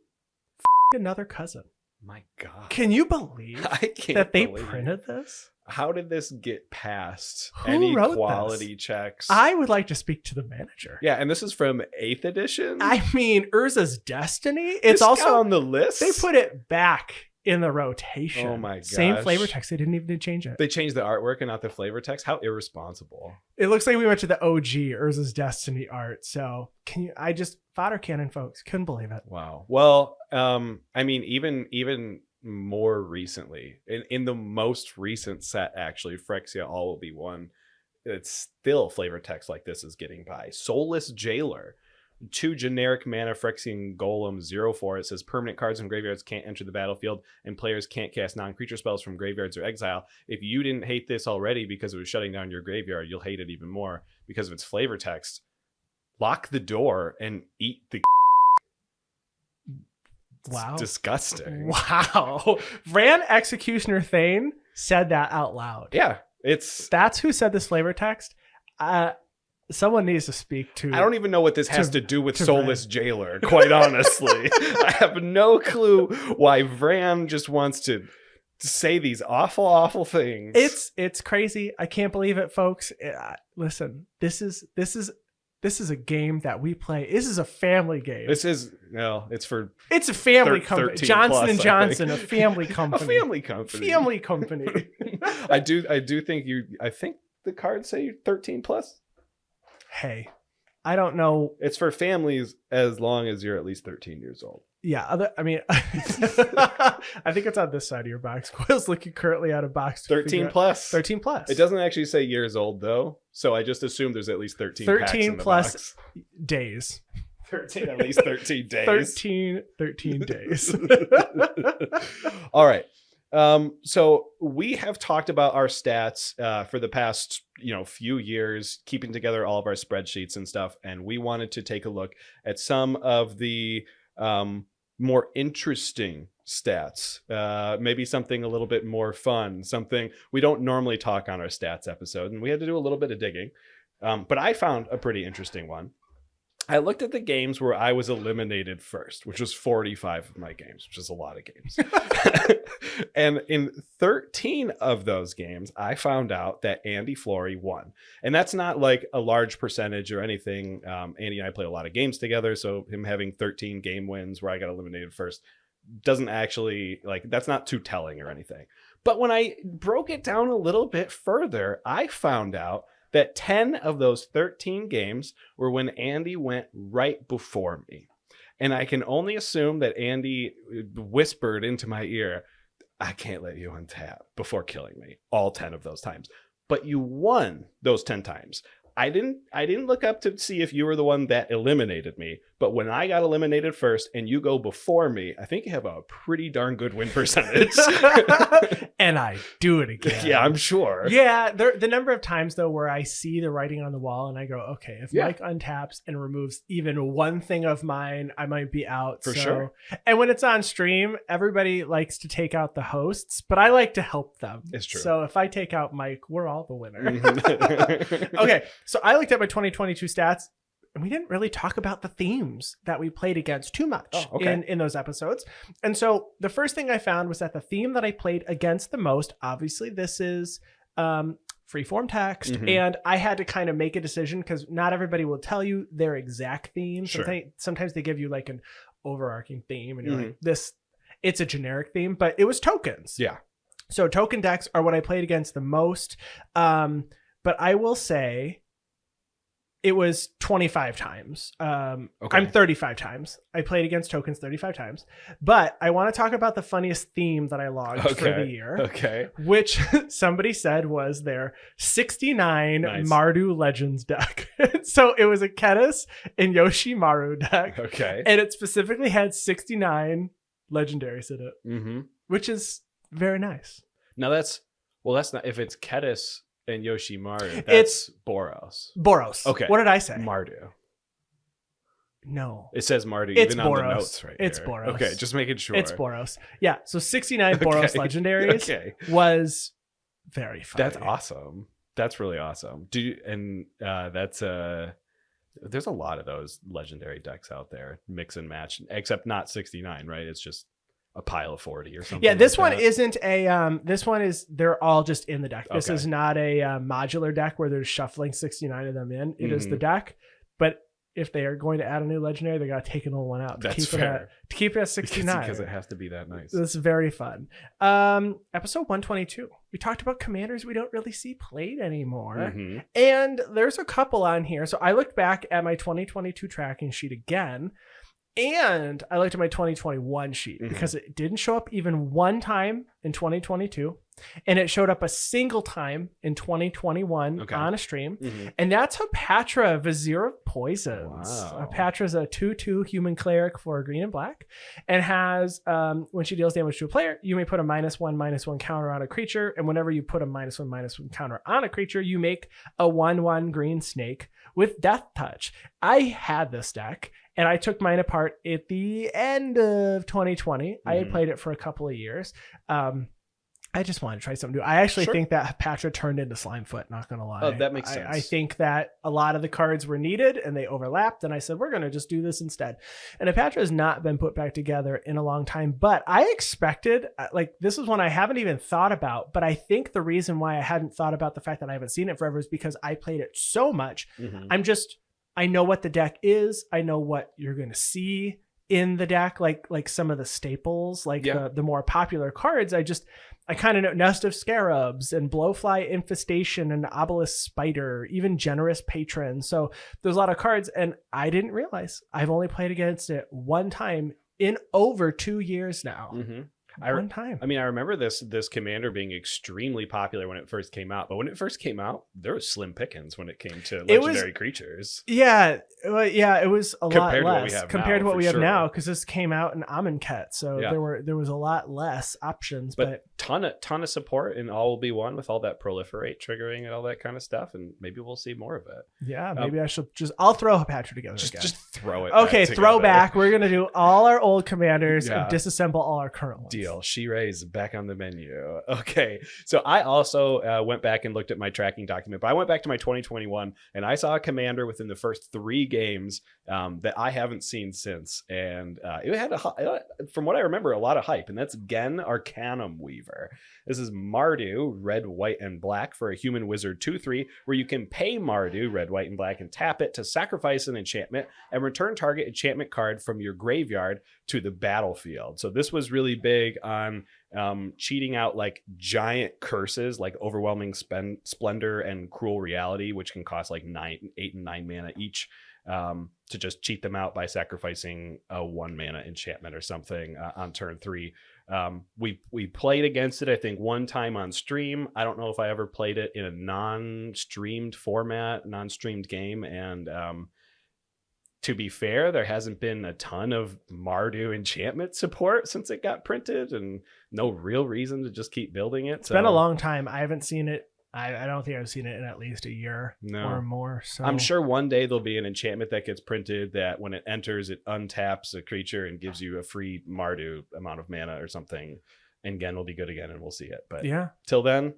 another cousin. My God. Can you believe that they printed this? How did this get past Who any wrote quality this? checks? I would like to speak to the manager. Yeah, and this is from 8th edition. I mean, Urza's Destiny. It's also on the list. They put it back in the rotation. Oh my gosh. Same flavor text. They didn't even change it. They changed the artwork and not the flavor text. How irresponsible. It looks like we went to the OG Urza's Destiny art. So Fodder Cannon folks, couldn't believe it. Wow. Well, I mean, even more recently, in the most recent set, actually, Phyrexia All Will Be One, it's still flavor text like this is getting by. Soulless Jailer. 2 generic mana Phyrexian Golem 0/4. It says permanent cards from graveyards can't enter the battlefield, and players can't cast non-creature spells from graveyards or exile. If you didn't hate this already because it was shutting down your graveyard, you'll hate it even more because of its flavor text. Lock the door and eat the. Wow. It's disgusting. Wow. Vran Executioner Thane said that out loud. Yeah. That's who said this flavor text. Someone needs to speak to. I don't even know what this has to do with Soulless Jailer, quite honestly. I have no clue why Vran just wants to say these awful things. It's crazy. I can't believe it, folks. Listen, this is a game that we play. This is a family game. It's a family company. Johnson plus, and Johnson, a family company. A family company. Family company. I do think I think the cards say 13 plus. Hey, I don't know. It's for families as long as you're at least 13 years old. Yeah, I mean, I think it's on this side of your box. Coil's looking currently out of box. 13 plus. 13 plus. It doesn't actually say years old though, so I just assume there's at least 13 packs in the plus box. Days. 13, at least 13 days. 13 days. All right. So we have talked about our stats for the past few years, keeping together all of our spreadsheets and stuff, and we wanted to take a look at some of the more interesting stats, maybe something a little bit more fun, something we don't normally talk on our stats episode, and we had to do a little bit of digging, but I found a pretty interesting one. I looked at the games where I was eliminated first, which was 45 of my games, which is a lot of games. And in 13 of those games, I found out that Andy Flory won. And that's not like a large percentage or anything. Andy and I play a lot of games together, so him having 13 game wins where I got eliminated first doesn't actually, like, that's not too telling or anything. But when I broke it down a little bit further, I found out that 10 of those 13 games were when Andy went right before me. And I can only assume that Andy whispered into my ear, I can't let you untap, before killing me all 10 of those times. But you won those 10 times. I didn't look up to see if you were the one that eliminated me, but when I got eliminated first and you go before me, I think you have a pretty darn good win percentage. And I do it again. Yeah, I'm sure. Yeah, the number of times though where I see the writing on the wall and I go, okay, if Mike untaps and removes even one thing of mine, I might be out. For sure. And when it's on stream, everybody likes to take out the hosts, but I like to help them. It's true. So if I take out Mike, we're all the winner. Okay, so I looked at my 2022 stats, and we didn't really talk about the themes that we played against too much in those episodes. And so the first thing I found was that the theme that I played against the most, obviously this is freeform text, and I had to kind of make a decision because not everybody will tell you their exact theme. Sure. Sometimes they give you like an overarching theme, and you're like, it's a generic theme, but it was tokens. Yeah. So token decks are what I played against the most. But I will say it was 25 times. I'm 35 times. I played against tokens 35 times. But I want to talk about the funniest theme that I logged for the year. Okay. Which somebody said was their 69 Mardu Legends deck. So it was a Ketis and Yoshimaru deck. Okay. And it specifically had 69 legendaries in it. Which is very nice. Now that's not, if it's Ketis and Yoshimaru, it's Boros. Boros. Okay. What did I say? Mardu. No. It says Mardu It's even Boros. on the notes right It's here. Boros. Okay, just making sure. It's Boros. Yeah, so 69 Boros legendaries was very funny. That's awesome. That's really awesome. There's a lot of those legendary decks out there, mix and match, except not 69, right? It's just a pile of 40 or something. Yeah, this one isn't a this one is, they're all just in the deck. This is not a modular deck where they're shuffling 69 of them in. It is the deck, but if they are going to add a new legendary, they got to take an old one out to keep it at 69 because it has to be that nice. This is very fun. Episode 122, we talked about commanders we don't really see played anymore, and there's a couple on here. So I looked back at my 2022 tracking sheet again, and I looked at my 2021 sheet because it didn't show up even one time in 2022. And it showed up a single time in 2021 on a stream. And that's Hapatra, Vizier of Poisons. Wow. Hapatra's a 2/2 human cleric for green and black, and has, when she deals damage to a player, you may put a -1/-1 counter on a creature. And whenever you put a -1/-1 counter on a creature, you make a 1/1 green snake with Death Touch. I had this deck, and I took mine apart at the end of 2020. I had played it for a couple of years. I just wanted to try something new. I actually think that Hapatra turned into Slimefoot, not going to lie. Oh, that makes sense. I think that a lot of the cards were needed and they overlapped, and I said, we're going to just do this instead. And Hapatra has not been put back together in a long time, but I expected, like, this is one I haven't even thought about, but I think the reason why I hadn't thought about the fact that I haven't seen it forever is because I played it so much. I know what the deck is. I know what you're going to see in the deck, like some of the staples, like the more popular cards. I kind of know Nest of Scarabs and Blowfly Infestation and Obelisk Spider, even Generous Patron. So there's a lot of cards, and I didn't realize I've only played against it one time in over 2 years now. One time. I mean, I remember this commander being extremely popular when it first came out, but when it first came out, there was slim pickings when it came to legendary creatures. Yeah, it was a lot less compared to what we have now, because this came out in Amonkhet, so there was a lot less options. But ton of support in All Will Be One with all that proliferate triggering and all that kind of stuff, and maybe we'll see more of it. Yeah, maybe I'll throw a patch together again. Just throw it. Okay, back throwback. We're gonna do all our old commanders Yeah. and disassemble all our current ones. Deal. She-Ra is back on the menu. Okay, so I also went back and looked at my tracking document, but I went back to my 2021 and I saw a commander within the first 3 games that I haven't seen since, and it had from what I remember, a lot of hype, and that's Genn Arcanum Weaver. This is Mardu, red, white, and black for a human wizard 2/3, where you can pay Mardu, red, white, and black, and tap it to sacrifice an enchantment and return target enchantment card from your graveyard to the battlefield. So this was really big on cheating out like giant curses like Overwhelming Splendor and Cruel Reality, which can cost like 8 and 9 mana each. To just cheat them out by sacrificing a 1 mana enchantment or something on turn 3. We played against it, I think, one time on stream. I don't know if I ever played it in a non-streamed format, non-streamed game. And to be fair, there hasn't been a ton of Mardu enchantment support since it got printed, and no real reason to just keep building it. It's been a long time. I haven't seen it. I don't think I've seen it in at least a year or more. So I'm sure one day there'll be an enchantment that gets printed that when it enters, it untaps a creature and gives you a free Mardu amount of mana or something. And Genn will be good again and we'll see it. But yeah, till then,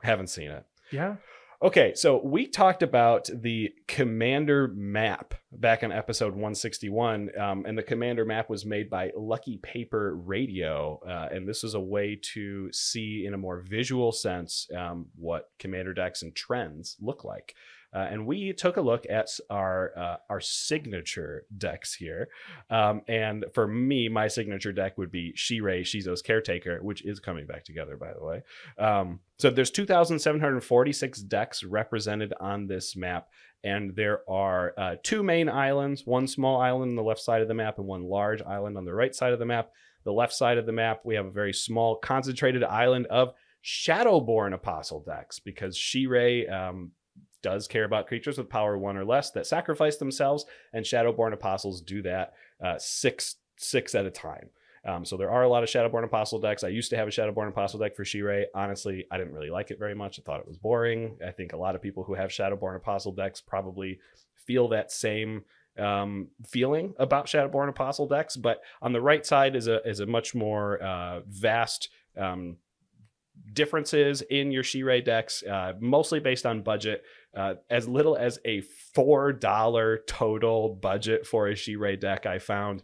haven't seen it. Yeah. Okay, so we talked about the Commander map back in episode 161, and the Commander map was made by Lucky Paper Radio, and this is a way to see in a more visual sense what Commander decks and trends look like. And we took a look at our signature decks here. And for me, my signature deck would be She-Ra, Shizo's Caretaker, which is coming back together, by the way. So there's 2,746 decks represented on this map. And there are 2 main islands, 1 small island on the left side of the map and 1 large island on the right side of the map. The left side of the map, we have a very small concentrated island of Shadowborn Apostle decks, because She-Ra does care about creatures with power 1 or less that sacrifice themselves, and Shadowborn Apostles do that 6 at a time. So there are a lot of Shadowborn Apostle decks. I used to have a Shadowborn Apostle deck for She-Ra. Honestly, I didn't really like it very much. I thought it was boring. I think a lot of people who have Shadowborn Apostle decks probably feel that same feeling about Shadowborn Apostle decks. But on the right side is a much more vast differences in your She-Ra decks, mostly based on budget. As little as a $4 total budget for a She-Ra deck I found,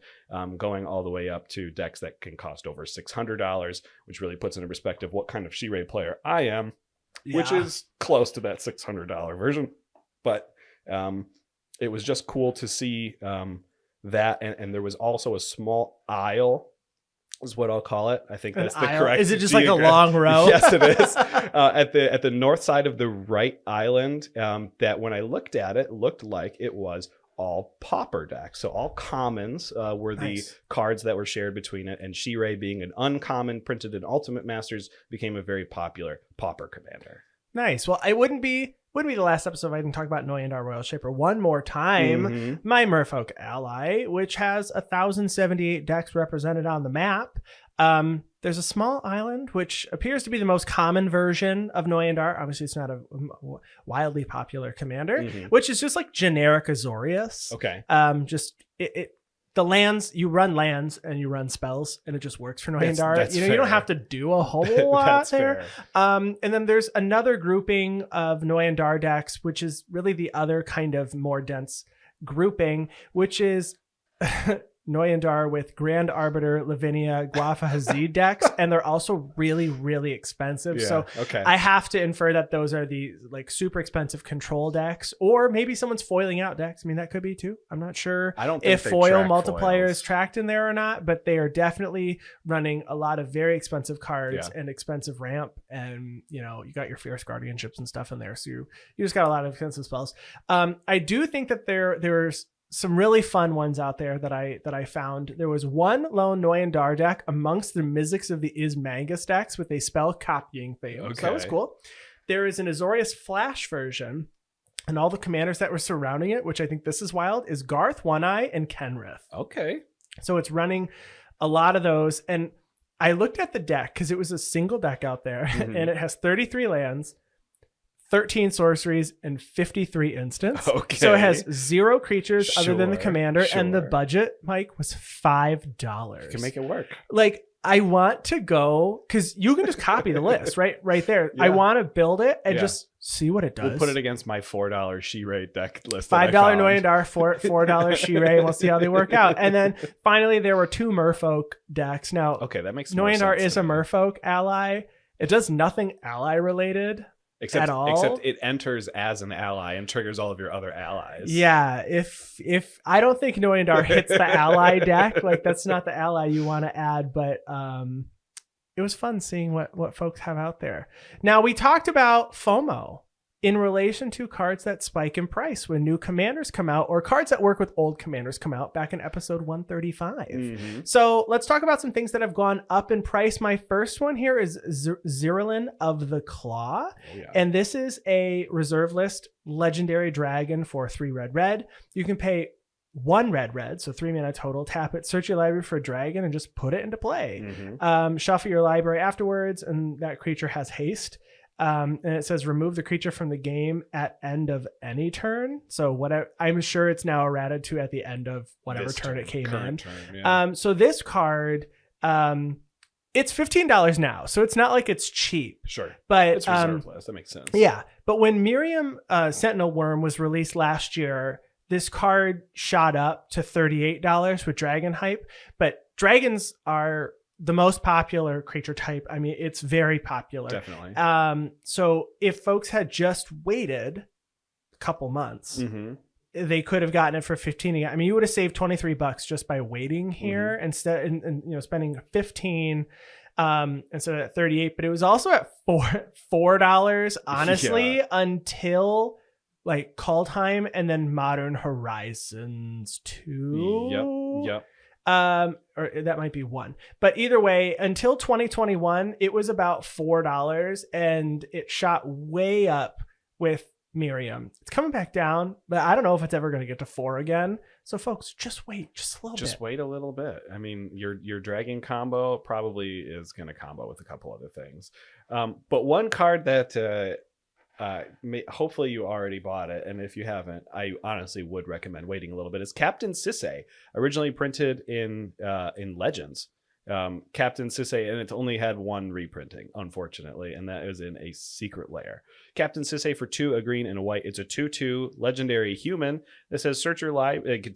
going all the way up to decks that can cost over $600, which really puts into perspective what kind of She-Ra player I am, which is close to that $600 version. But it was just cool to see that, and there was also a small isle, is what I'll call it. I think that's the correct. Is it just like a long row? Yes, it is. At the north side of the right island, that when I looked at it, looked like it was all pauper decks. So all commons were the cards that were shared between it, and She-Ra, being an uncommon printed in Ultimate Masters, became a very popular pauper commander. Nice. Well, it wouldn't be the last episode if I didn't talk about Noyandar Royal Shaper one more time. My Merfolk ally, which has 1,078 decks represented on the map. There's a small island, which appears to be the most common version of Noyandar. Obviously, it's not a wildly popular commander, which is just like generic Azorius. Okay. The lands, you run lands and you run spells, and it just works for Noyandar. That's you don't have to do a whole lot there. Fair. And then there's another grouping of Noyandar decks, which is really the other kind of more dense grouping, which is Noyandar with Grand Arbiter, Lavinia, Guafa, Hazid decks, and they're also really, really expensive. So I have to infer that those are the like super expensive control decks, or maybe someone's foiling out decks. I mean, that could be too. I'm not sure if foil multiplier is tracked in there or not, but they are definitely running a lot of very expensive cards and expensive ramp, and you got your Fierce Guardianships and stuff in there, so you just got a lot of expensive spells. I do think that there's some really fun ones out there that I found. There was one lone Noyandar deck amongst the Mizzix of the Ismangus decks with a spell copying theme. So that was cool. There is an Azorius Flash version, and all the commanders that were surrounding it, which I think this is wild, is Garth, One Eye, and Kenrith. Okay. So it's running a lot of those. And I looked at the deck because it was a single deck out there, Mhm. and it has 33 lands, 13 sorceries, and 53 instants. Okay. So it has 0 creatures other than the Sure, commander, and the sure. budget, Mike, was $5. You can make it work. Like, I want to go because you can just copy the list right there. I Yeah. want to build it and Yeah. just see what it does. We'll put it against my $4 She-Ray deck list. $5 Noyandar, $4 She-Ray, and we'll see how they work out. And then finally, there were 2 Merfolk decks. Now, Okay, that makes more Noyandar sense is to a me. Merfolk ally. It does nothing ally related. Except at all? Except it enters as an ally and triggers all of your other allies. Yeah, if I don't think Noyandar hits the ally deck, like that's not the ally you want to add, but it was fun seeing what folks have out there. Now, we talked about FOMO in relation to cards that spike in price when new commanders come out, or cards that work with old commanders come out, back in episode 135. Mhm. So let's talk about some things that have gone up in price. My first one here is Zirlin of the Claw. Oh, yeah. And this is a reserve list legendary dragon for 3 red. You can pay 1 red, so 3 mana total, tap it, search your library for a dragon, and just put it into play. Mhm. Shuffle your library afterwards, and that creature has haste. And it says remove the creature from the game at end of any turn. So whatever, I'm sure it's now errated to at the end of whatever This turn it came in. current turn, yeah. So this card, it's $15 now, so it's not like it's cheap, Sure. but It's reserve list. That makes sense. yeah. But when Miriam Sentinel Worm was released last year, this card shot up to $38 with Dragon Hype. But dragons are the most popular creature type. I mean, it's very popular. Definitely. So if folks had just waited a couple months, Mm-hmm. they could have gotten it for 15 again. I mean, you would have saved $23 just by waiting here instead, and spending 15 instead of at 38. But it was also at $4 honestly until like Kaldheim and then Modern Horizons 2. Yep. Or that might be 1, but either way, until 2021 it was about $4, and it shot way up with Miriam. It's coming back down, but I don't know if it's ever going to get to 4 again. So folks, just wait just a little bit. Just wait a little bit. I mean, your dragon combo probably is going to combo with a couple other things. But one card that hopefully you already bought it, and if you haven't, I honestly would recommend waiting a little bit. It's Captain Sisay, originally printed in Legends. Captain Sisay, and it's only had 1 reprinting, unfortunately, and that is in a Secret Lair. Captain Sisay for 2, a green and a white. It's a 2/2 legendary human that says search your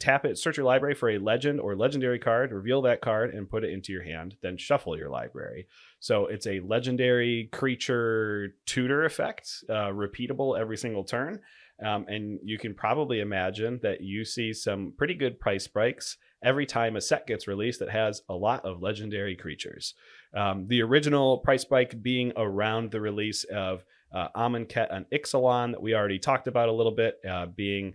tap it, search your library for a legend or legendary card, reveal that card, and put it into your hand. Then shuffle your library. So it's a legendary creature tutor effect, repeatable every single turn. And you can probably imagine that you see some pretty good price spikes every time a set gets released that has a lot of legendary creatures. The original price spike being around the release of Amonkhet and Ixalan that we already talked about a little bit, being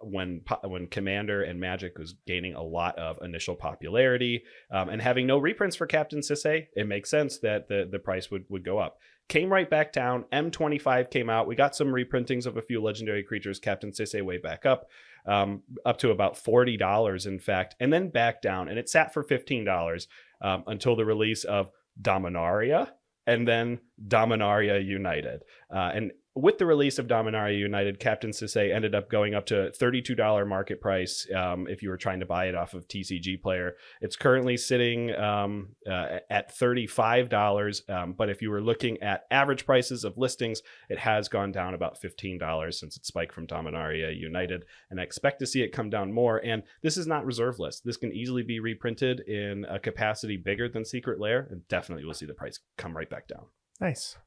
when Commander and Magic was gaining a lot of initial popularity, and having no reprints for Captain Sisay, it makes sense that the price would go up. Came right back down. M25 came out. We got some reprintings of a few legendary creatures. Captain Sisay way back up to about $40, in fact, and then back down. And it sat for $15 until the release of Dominaria, and then Dominaria United. And with the release of Dominaria United, Captain Sisay ended up going up to $32 market price if you were trying to buy it off of TCG Player. It's currently sitting at $35, but if you were looking at average prices of listings, it has gone down about $15 since it spiked from Dominaria United, and I expect to see it come down more. And this is not reserve list. This can easily be reprinted in a capacity bigger than Secret Lair, and definitely will see the price come right back down. Nice.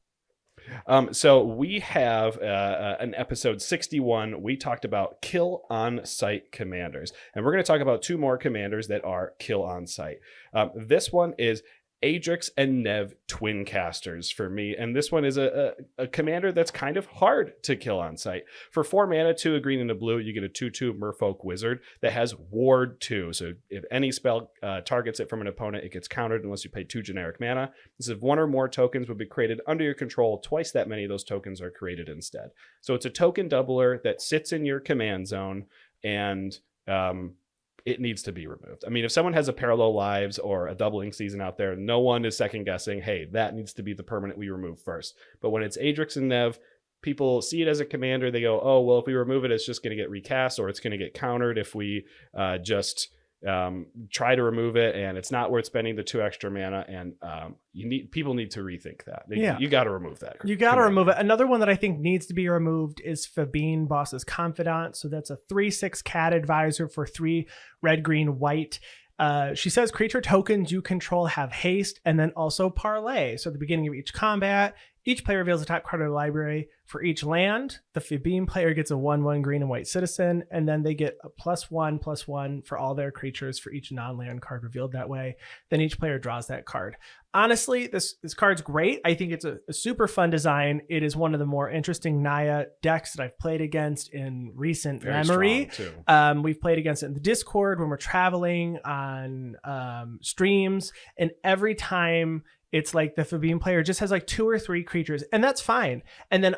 So we have an episode 61. We talked about kill on site commanders, and we're going to talk about 2 more commanders that are kill on site. This one is Adrix and Nev Twin Casters for me, and this one is a commander that's kind of hard to kill on site. For 4 mana, 2 a green and a blue, you get a 2/2 Merfolk Wizard that has Ward 2. So if any spell targets it from an opponent, it gets countered unless you pay 2 generic mana. This is if 1 or more tokens would be created under your control, twice that many of those tokens are created instead. So it's a token doubler that sits in your command zone and it needs to be removed. I mean, if someone has a Parallel Lives or a Doubling Season out there, no one is second guessing, hey, that needs to be the permanent we remove first. But when it's Adrix and Nev, people see it as a commander. They go, oh, well, if we remove it, it's just going to get recast, or it's going to get countered if we just try to remove it, and it's not worth spending the 2 extra mana. And people need to rethink that. You got to remove that. You got to remove it. Another one that I think needs to be removed is Fabine, Boss's Confidant. So that's a 3/6 cat advisor for 3 red, green, white. She says creature tokens you control have haste and then also parlay. So at the beginning of each combat, each player reveals the top card of the library. For each land, the Fabine player gets a 1/1 green and white citizen, and then they get a +1/+1 for all their creatures for each non-land card revealed that way. Then each player draws that card. Honestly, this card's great. I think it's a super fun design. It is one of the more interesting Naya decks that I've played against in recent memory. We've played against it in the Discord when we're traveling on streams, and every time it's like the Fabine player just has like 2 or 3 creatures, and that's fine. And then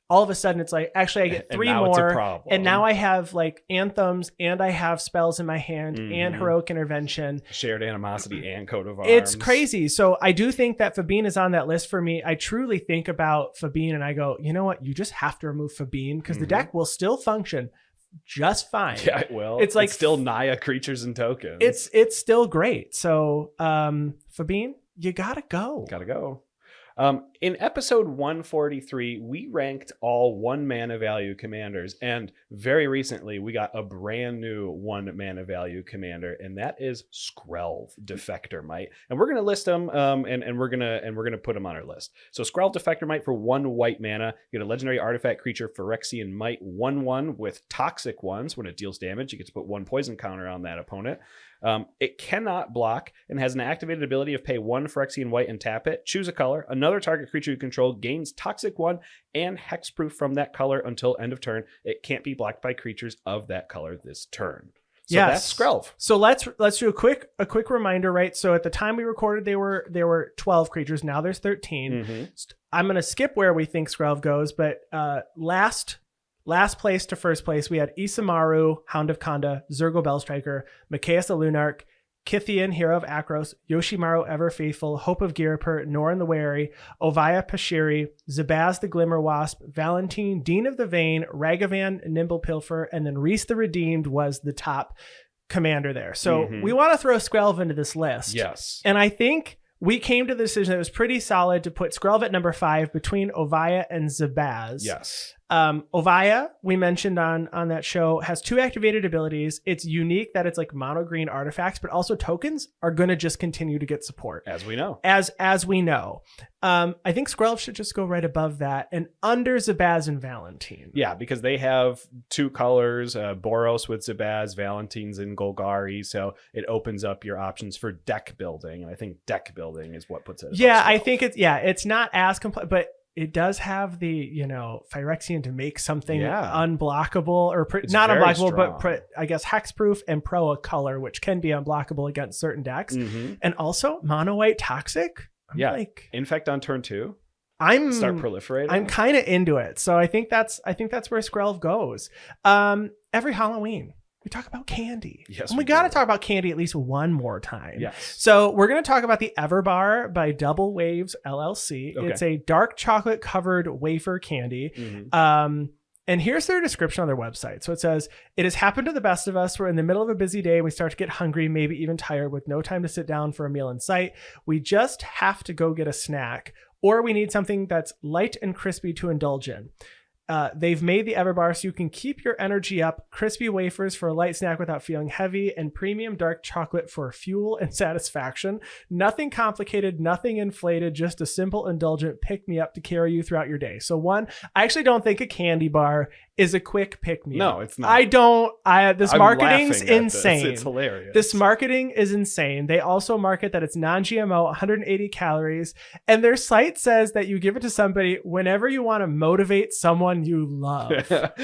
all of a sudden it's like, actually I get 3 more, and now I have like anthems, and I have spells in my hand, and heroic intervention, shared animosity, and coat of arms. It's crazy. So I do think that Fabine is on that list for me. I truly think about Fabine and I go, you know what? You just have to remove Fabine because the deck will still function just fine. Yeah, it will. It's still Naya creatures and tokens. It's still great. So Fabine, you gotta go. In episode 143, we ranked all 1 mana value commanders, and very recently we got a brand new 1 mana value commander, and that is Skrelv Defector Might. And we're gonna list them, and we're gonna put them on our list. So Skrelv Defector Might for 1 white mana, you get a legendary artifact creature, Phyrexian Might, 1/1 with toxic ones. When it deals damage, you get to put 1 poison counter on that opponent. It cannot block and has an activated ability of pay 1 Phyrexian White and tap it. Choose a color. Another target creature you control gains Toxic 1 and Hexproof from that color until end of turn. It can't be blocked by creatures of that color this turn. So that's Skrelv. So let's do a quick reminder, right? So at the time we recorded, there were 12 creatures. Now there's 13. I'm gonna skip where we think Skrelv goes, but last place to first place, we had Isamaru, Hound of Kanda, Zurgo Bellstriker, Mikaeus the Lunarch, Kithian, Hero of Akros, Yoshimaru Ever Faithful, Hope of Ghirapur, Norin the Wary, Ovaya Pashiri, Zabaz the Glimmer Wasp, Valentine, Dean of the Vein, Ragavan, Nimble Pilfer, and then Reese the Redeemed was the top commander there. So we want to throw Skrelv into this list. Yes. And I think we came to the decision that it was pretty solid to put Skrelv at number 5 between Ovaya and Zabaz. Yes. Ovaya, we mentioned on that show, has 2 activated abilities. It's unique that it's like mono green artifacts, but also tokens are going to just continue to get support. As we know. As we know. I think Skrelv should just go right above that and under Zabaz and Valentine. Yeah, because they have 2 colors, Boros with Zabaz, Valentine's in Golgari, so it opens up your options for deck building, and I think deck building is what puts it. Yeah, I think it's not as complex, but it does have the, Phyrexian to make something unblockable, or not unblockable, but I guess hexproof and a color, which can be unblockable against certain decks. And also mono white toxic. Infect on turn 2. Start proliferating. I'm kind of into it. So I think that's where Skrelv goes. Every Halloween, we talk about candy. Yes, and we got to talk about candy at least one more time. Yes. So we're going to talk about the Everbar by Double Waves LLC. Okay. It's a dark chocolate covered wafer candy. And here's their description on their website. So it says, it has happened to the best of us. We're in the middle of a busy day and we start to get hungry, maybe even tired, with no time to sit down for a meal in sight. We just have to go get a snack, or we need something that's light and crispy to indulge in. They've made the Everbar so you can keep your energy up, crispy wafers for a light snack without feeling heavy, and premium dark chocolate for fuel and satisfaction. Nothing complicated, nothing inflated, just a simple, indulgent pick-me-up to carry you throughout your day. So I actually don't think a candy bar is a quick pick-me-up. No, it's not. This marketing's insane. It's hilarious. This marketing is insane. They also market that it's non-GMO, 180 calories, and their site says that you give it to somebody whenever you want to motivate someone you love. What?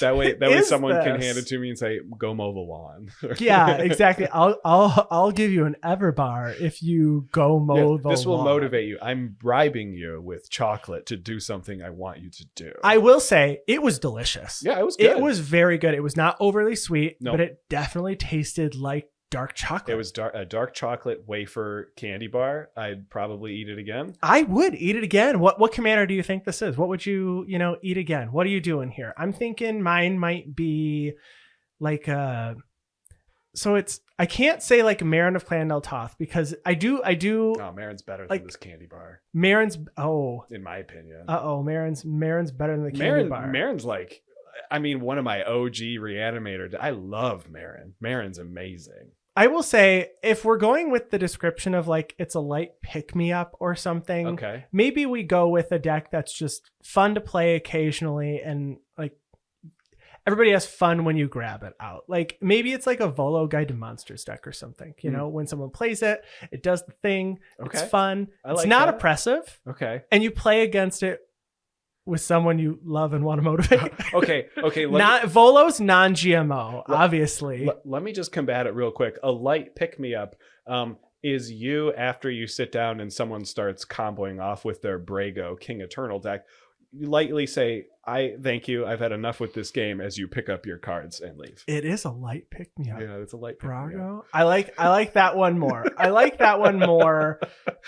That way someone can hand it to me and say, go mow the lawn. Yeah, exactly. I'll give you an Everbar if you go mow the lawn. This will motivate you. I'm bribing you with chocolate to do something I want you to do. I will say it was delicious. Yeah, it was good. It was very good. It was not overly sweet, No. but it definitely tasted like dark chocolate. It was a dark chocolate wafer candy bar. I'd probably eat it again. I would eat it again. What commander do you think this is? What would you eat again? What are you doing here? I'm thinking mine might be like so it's, I can't say like Marin of Clan Nel Toth because I do No, Marin's better like, than this candy bar. Marin's in my opinion. Marin's better than the candy bar. Marin's like, I mean, one of my OG reanimator. I love Marin. Marin's amazing. I will say, if we're going with the description of like it's a light pick-me-up or something, Okay. maybe we go with a deck that's just fun to play occasionally and like everybody has fun when you grab it out. Like maybe it's like a Volo Guide to Monsters deck or something. You know, when someone plays it, it does the thing. Okay. It's fun. I It's like not that. oppressive. Okay. And you play against it with someone you love and want to motivate. Okay. Volo's non-GMO, obviously. Let me just combat it real quick. A light pick-me-up is you after you sit down and someone starts comboing off with their Brago King Eternal deck. You lightly say, "I thank you. I've had enough with this game," as you pick up your cards and leave. It is a light pick-me-up. Yeah, it's a light pick-me-up. Brago. I like that one more. I like that one more.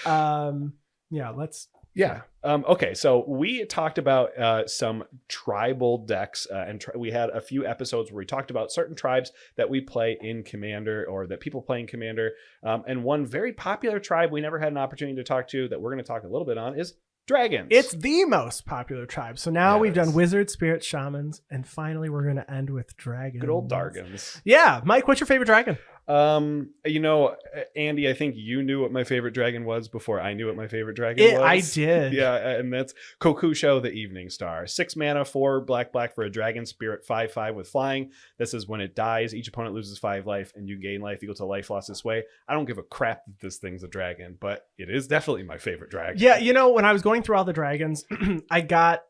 Yeah, let's. Yeah. Okay. So we talked about some tribal decks, and we had a few episodes where we talked about certain tribes that we play in Commander or that people play in Commander. And one very popular tribe we never had an opportunity to talk to that we're going to talk a little bit on is dragons. It's the most popular tribe. So now Yes. we've done wizards, spirits, shamans, and finally we're going to end with dragons. good old Dargans. Yeah, Mike, what's your favorite dragon? Andy, I think you knew what my favorite dragon was before I knew what my favorite dragon was. I did. Yeah, and that's Kokusho, the Evening Star. 6 mana, 4 black for a dragon spirit, 5/5 with flying. This is when it dies, each opponent loses 5 life, and you gain life equal to life lost this way. I don't give a crap that this thing's a dragon, but it is definitely my favorite dragon. Yeah, when I was going through all the dragons, I got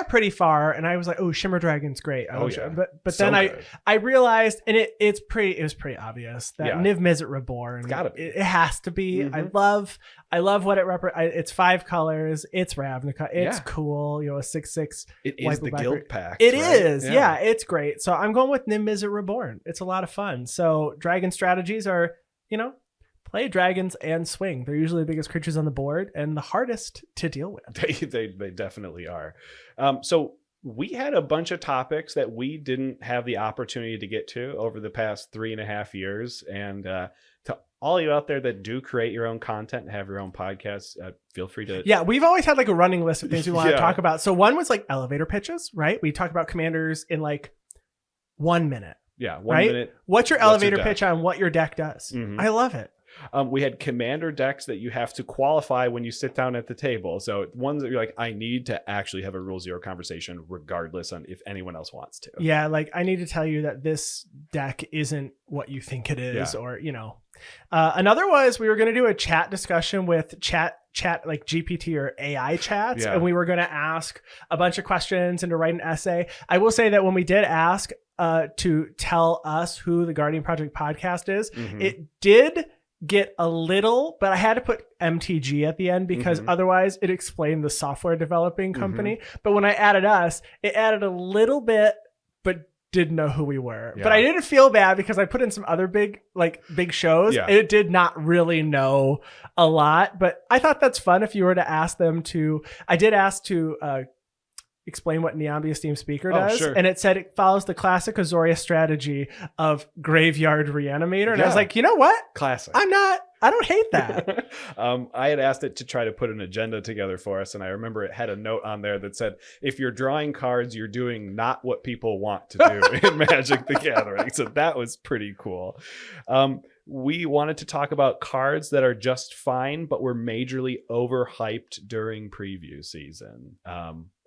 pretty far, and I was like, "Oh, Shimmer Dragon's great." Yeah. But So then good. I realized, and it was pretty obvious that Yeah. Niv Mizzet Reborn. It's gotta be. It has to be. Mhm. I love what it represents. It's 5 colors. It's Ravnica. It's Yeah. cool. A 6/6. It is Wipe the it back. Guild Pact. It right? is. Yeah, it's great. So I'm going with Niv Mizzet Reborn. It's a lot of fun. So dragon strategies are, play dragons and swing. They're usually the biggest creatures on the board and the hardest to deal with. They definitely are. So we had a bunch of topics that we didn't have the opportunity to get to over the past 3.5 years. And to all you out there that do create your own content and have your own podcasts, feel free to. Yeah, we've always had like a running list of things we want to Yeah. talk about. So one was like elevator pitches, right? We talk about commanders in like 1 minute. Yeah, 1 Right? minute. What's your What's your elevator deck? pitch on what your deck does? Mhm. I love it. We had commander decks that you have to qualify when you sit down at the table. So ones that you're like, I need to actually have a Rule Zero conversation, regardless on if anyone else wants to. Yeah, like I need to tell you that this deck isn't what you think it is, Yeah. or Another was we were going to do a chat discussion with chat like GPT or AI chats, Yeah. and we were going to ask a bunch of questions and to write an essay. I will say that when we did ask to tell us who the Guardian Project podcast is, Mhm. it did get a little, but I had to put MTG at the end because Mhm. otherwise it explained the software developing Mm-hmm. company. But when I added us, it added a little bit, but didn't know who we were. Yeah. But I didn't feel bad because I put in some other big shows. Yeah. And it did not really know a lot, but I thought that's fun if you were to ask them to. I did ask to explain what Niambi Esteemed Speaker Oh, does, sure. and it said it follows the classic Azoria strategy of Graveyard Reanimator, and I was Yeah. like, you know what? Classic. I don't hate that. I had asked it to try to put an agenda together for us, and I remember it had a note on there that said, if you're drawing cards, you're doing not what people want to do in Magic the Gathering. So that was pretty cool. We wanted to talk about cards that are just fine, but were majorly overhyped during preview season.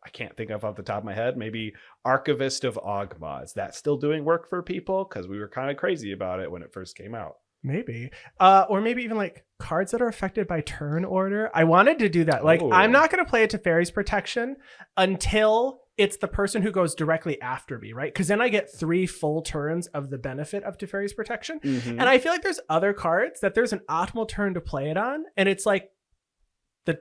I can't think of off the top of my head. Maybe Archivist of Ogma. Is that still doing work for people? Because we were kind of crazy about it when it first came out. Maybe. Or maybe even like cards that are affected by turn order. I wanted to do that. Like, Ooh. I'm not going to play it Teferi's Protection until it's the person who goes directly after me, right? Because then I get 3 full turns of the benefit of Teferi's Protection. Mhm. And I feel like there's other cards that there's an optimal turn to play it on. And it's like the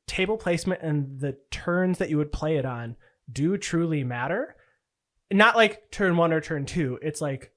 table placement and the turns that you would play it on do truly matter. Not like turn 1 or turn 2. It's like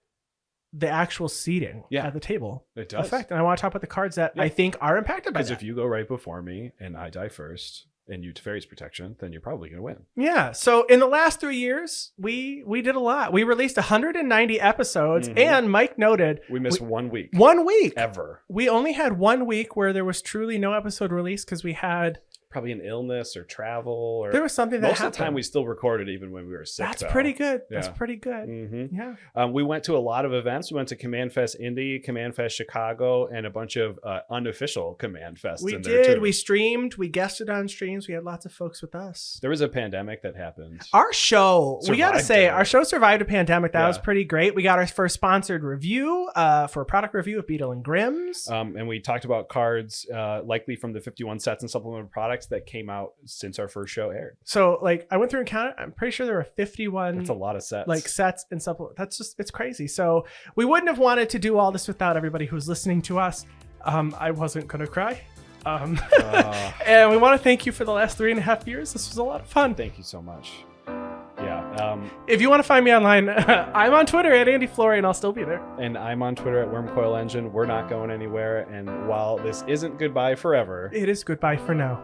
the actual seating at the table. It does. Effect. And I want to talk about the cards that I think are impacted by that. Because if you go right before me and I die first and you Teferi's Protection, then you're probably going to win. Yeah. So in the last 3 years, we did a lot. We released 190 episodes, and Mike noted we missed 1 week. 1 week. Ever. We only had 1 week where there was truly no episode released because we had probably an illness or travel, or there was something that most happened. Of the time we still recorded even when we were sick. That's pretty good. That's pretty good. Yeah. We went to a lot of events. We went to Command Fest Indy, Command Fest Chicago, and a bunch of unofficial Command Fests. We in there did. too. We streamed. We guested on streams. We had lots of folks with us. There was a pandemic that happened. Our show, we got to say, our show survived a pandemic. That was pretty great. We got our first sponsored review for a product review of Beetle and Grimm's. And we talked about cards likely from the 51 sets and supplemental products that came out since our first show aired. So like I went through and counted. I'm pretty sure there were 51. That's a lot of sets. Like sets and supplement. That's just, it's crazy. So we wouldn't have wanted to do all this without everybody who's listening to us. I wasn't going to cry. And we want to thank you for the last 3.5 years. This was a lot of fun. Thank you so much. If you want to find me online, I'm on Twitter at Andy Flory, and I'll still be there. And I'm on Twitter at Wormcoil Engine. We're not going anywhere. And while this isn't goodbye forever, it is goodbye for now.